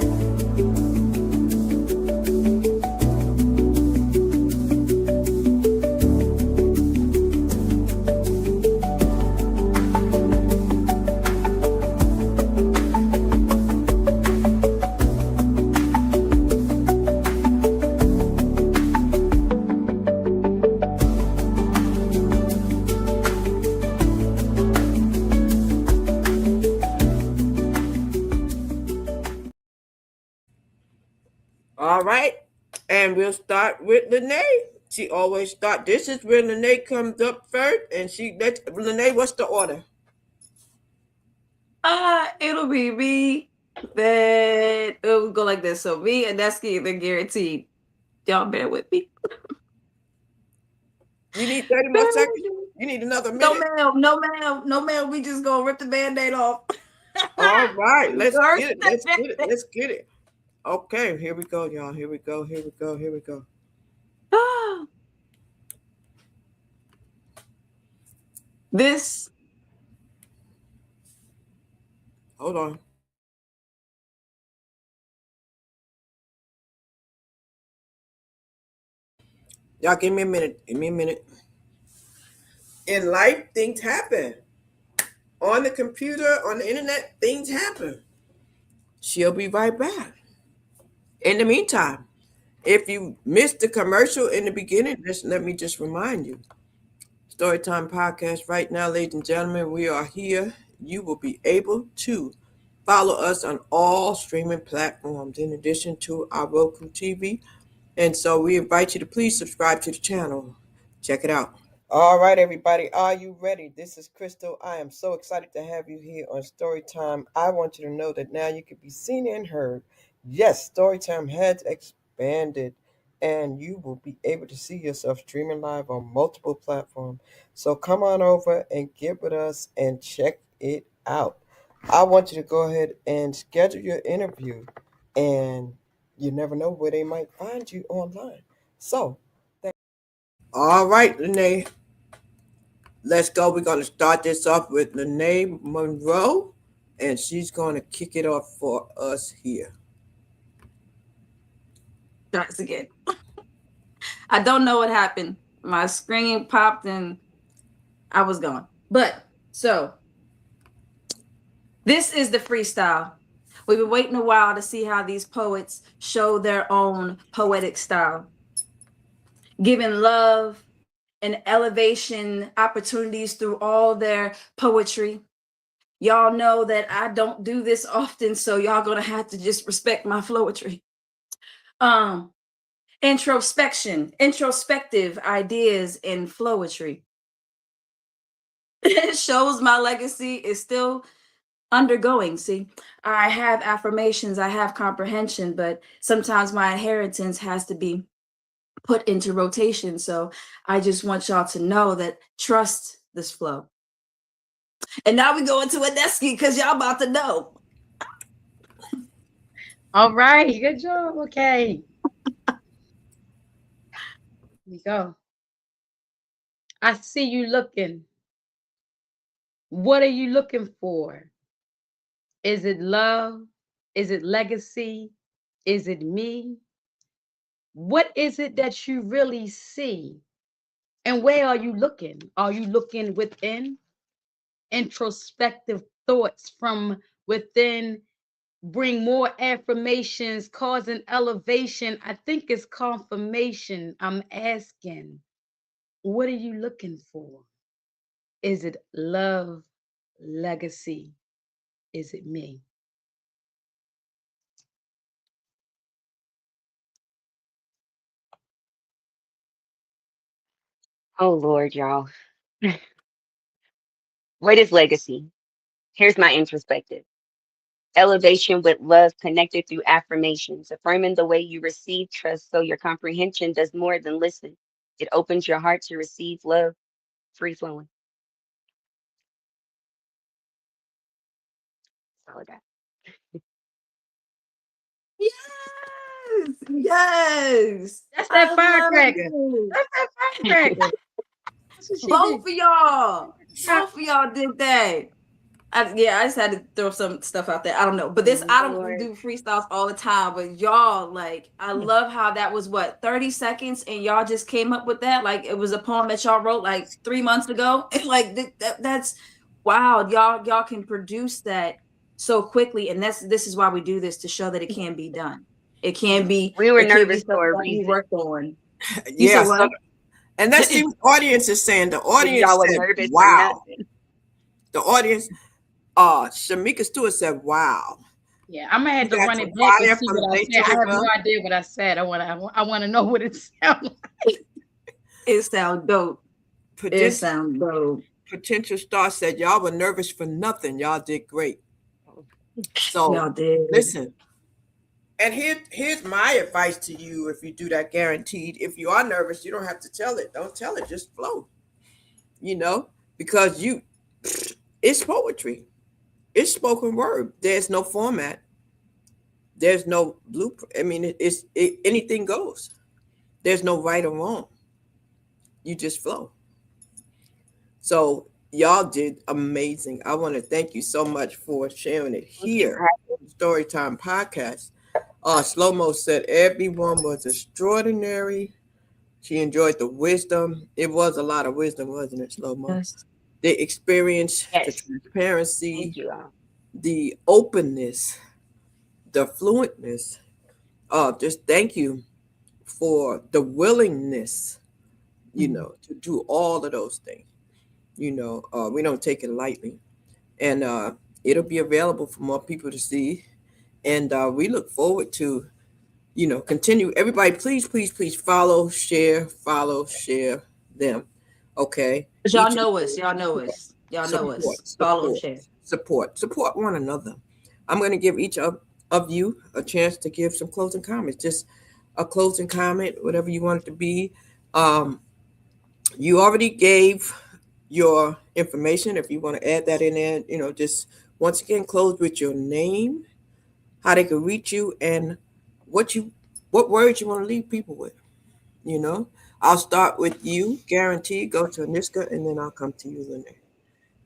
All right. And we'll start with Lene. She always start. This is where Lene comes up first, and she lets Lene. What's the order? It'll be me. Then it'll go like this. So me and Nesky, they're guaranteed. Y'all bear with me. You need 30 more seconds. You need another No, minute. ma'am. No, ma'am. No, ma'am. We just gonna rip the band-aid off. All right. Let's Rip get it. the Let's get it. Band-Aid. Let's get it. Okay. Here we go, y'all. Here we go. Here we go. Here we go. This. Hold on. Y'all give me a minute. Give me a minute. In life, things happen. On the computer, on the internet, things happen. She'll be right back. In the meantime, if you missed the commercial in the beginning, let me just remind you. Storytime Podcast right now, ladies and gentlemen, we are here. You will be able to follow us on all streaming platforms in addition to our Roku TV. And so we invite you to please subscribe to the channel. Check it out. All right, everybody, are you ready? This is Crystal. I am so excited to have you here on Storytime. I want you to know that now you can be seen and heard. Yes, Storytime has expanded, and you will be able to see yourself streaming live on multiple platforms. So come on over and get with us and check it out. I want you to go ahead and schedule your interview, and you never know where they might find you online. So, all right, Lene. Let's go. We're going to start this off with Lene Monroe, and she's going to kick it off for us here. Starts again. I don't know what happened. My screen popped and I was gone. But so this is the freestyle. We've been waiting a while to see how these poets show their own poetic style, giving love and elevation opportunities through all their poetry. Y'all know that I don't do this often, so y'all gonna have to just respect my flowetry. Introspection, introspective ideas in flowetry. It shows my legacy is still undergoing. See, I have affirmations, I have comprehension, but sometimes my inheritance has to be put into rotation. So I just want y'all to know that trust this flow. And now we go into Adeski because y'all about to know. All right, good job. Okay. Here we go. I see you looking. What are you looking for? Is it love? Is it legacy? Is it me? What is it that you really see? And where are you looking? Are you looking within? Introspective thoughts from within bring more affirmations, cause an elevation. I think it's confirmation. I'm asking, what are you looking for? Is it love, legacy? Is it me? Oh Lord, y'all. What is legacy? Here's my introspective. Elevation with love connected through affirmations, affirming the way you receive trust so your comprehension does more than listen. It opens your heart to receive love, free flowing. That's all I got. Yes, yes. That's that I love firecracker. it. That's that firecracker. That's what she Both did. of y'all. Yeah. Both of y'all did that. I just had to throw some stuff out there. I don't know. But this, I don't Lord. do freestyles all the time. But y'all, like, I love how that was what, 30 seconds and y'all just came up with that. Like it was a poem that y'all wrote like 3 months ago. And like that's wow. Y'all can produce that so quickly. And this is why we do this, to show that it can be done. It can be We were something nervous for a that we reason. worked on. You Yeah. said what? And let's see what the audience is saying. The audience Y'all were said, nervous for wow. nothing. The audience, Shamika Stewart said, wow. Yeah, I'm gonna You have to got run some it back and fire see from what I said. I have Laytober. no idea what I said. I want to know what it sounded like. It sound dope. It Potential, sound dope. potential star said y'all were nervous for nothing. Y'all did great. Oh, So Y'all did. listen, and here's my advice to you if you do that guaranteed. If you are nervous, you don't have to tell it. Don't tell it, just flow. You know, because it's poetry. It's spoken word. There's no format. There's no blueprint. I mean, anything goes. There's no right or wrong. You just flow. So y'all did amazing. I want to thank you so much for sharing it thank you for here. Storytime podcast. Slow Mo said everyone was extraordinary. She enjoyed the wisdom. It was a lot of wisdom, wasn't it, Slow Mo? Yes. The experience, the Yes, thank transparency, you all. the openness, the fluentness. Just thank you for the willingness, Mhm. to do all of those things. We don't take it lightly. And it'll be available for more people to see. And we look forward to, continue. Everybody, please, please, please follow, share them. Okay. 'Cause y'all Each and know us. Y'all know us. Y'all know us. support, Follow, support, share. support one another. I'm going to give each of you a chance to give some closing comments. Just a closing comment, whatever you want it to be. Um, you already gave your information. If you want to add that in there, just once again close with your name, how they can reach you, and what you what words you want to leave people with. You know, I'll start with you, guaranteed. Go to Aniska, and then I'll come to you, Lene.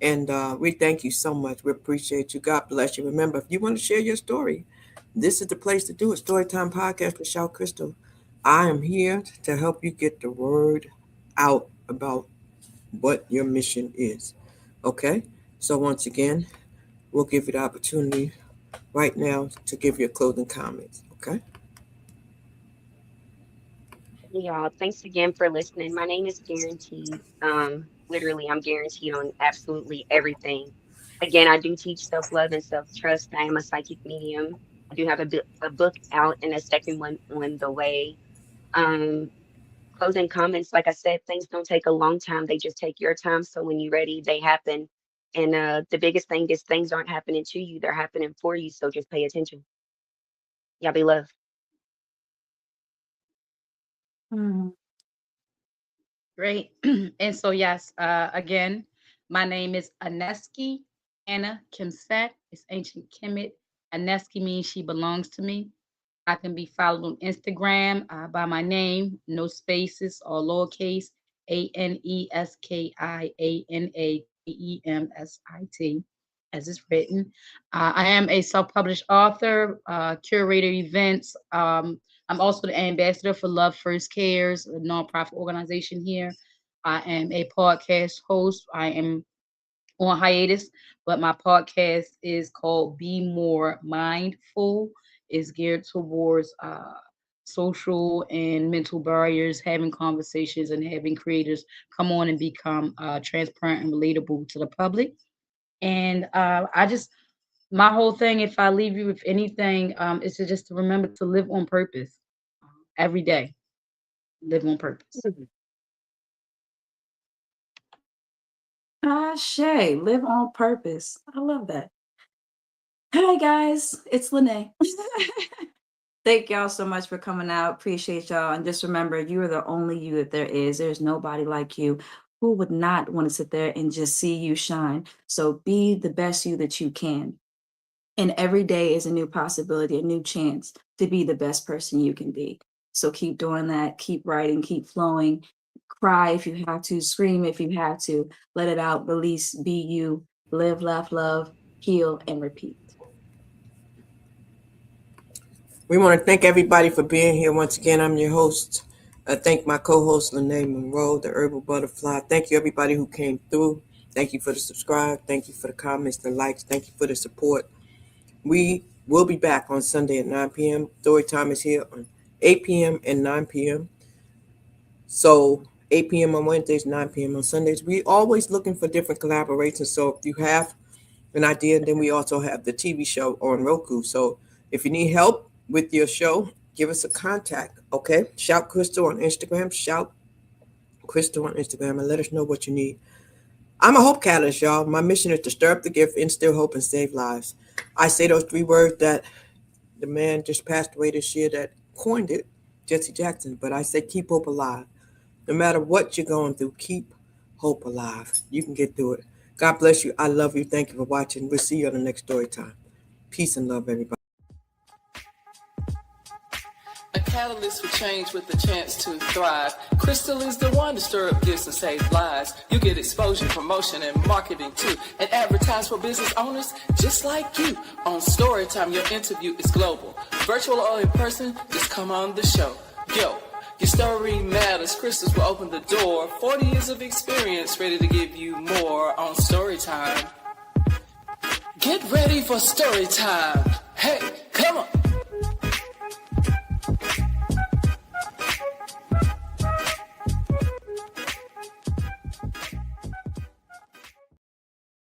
And we thank you so much. We appreciate you. God bless you. Remember, if you want to share your story, this is the place to do it. Storytime Podcast with Shal Crystal. I am here to help you get the word out about what your mission is. Okay? So, once again, we'll give you the opportunity right now to give your closing comments. Okay? Y'all, thanks again for listening. My name is Guaranteed. Literally, I'm guaranteed on absolutely everything. Again, I do teach self-love and self-trust. I am a psychic medium. I do have a book out and a second one on the way. Um, Closing comments, like I said, things don't take a long time. They just take your time. So when you're ready, they happen. And the biggest thing is things aren't happening to you; they're happening for you. So just pay attention. Y'all be loved. Mhm. Great. And so, yes, again, my name is Aneski Anna Kimset. It's ancient Kemet. Aneski means she belongs to me. I can be followed on Instagram by my name, no spaces or lowercase, ANESKIANAKEMSIT, as it's written. I am a self published author, curator events. I'm also the ambassador for Love First Cares, a nonprofit organization here. I am a podcast host. I am on hiatus, but my podcast is called Be More Mindful. It's geared towards social and mental barriers, having conversations and having creators come on and become transparent and relatable to the public. And my whole thing, if I leave you with anything, is to just to remember to live on purpose every day. Live on purpose. Shay, live on purpose. I love that. Hi guys, it's Lene. Thank y'all so much for coming out. Appreciate y'all. And just remember, you are the only you that there is. There's nobody like you. Who would not want to sit there and just see you shine? So be the best you that you can. And every day is a new possibility, a new chance to be the best person you can be. So keep doing that. Keep writing, keep flowing. Cry if you have to, scream if you have to. Let it out, release, be you, live, laugh, love, heal, and repeat. We want to thank everybody for being here. Once again, I'm your host. I thank my co-host, Lene Monroe, the Herbal Butterfly. Thank you, everybody who came through. Thank you for the subscribe. Thank you for the comments, the likes. Thank you for the support. We will be back on Sunday at 9 p.m. Story time is here on 8 p.m. and 9 p.m. So 8 p.m. on Wednesdays, 9 p.m. on Sundays. We always looking for different collaborations. So if you have an idea. And then we also have the TV show on Roku. So if you need help with your show, give us a contact. Okay. Shout Crystal on Instagram. Shout Crystal on Instagram and let us know what you need. I'm a hope catalyst, y'all. My mission is to stir up the gift, instill hope, and save lives. I say those 3 words that the man just passed away this year that coined it, Jesse Jackson. But I say keep hope alive. No matter what you're going through, keep hope alive. You can get through it. God bless you. I love you. Thank you for watching. We'll see you on the next story time. Peace and love, everybody. A catalyst for change with the chance to thrive. Crystal is the one to stir up gifts and save lives. You get exposure, promotion, and marketing too. And advertise for business owners just like you. On Storytime, your interview is global. Virtual or in person, just come on the show. Yo, your story matters. Crystals will open the door. 40 years of experience, ready to give you more on Storytime. Get ready for Storytime. Hey!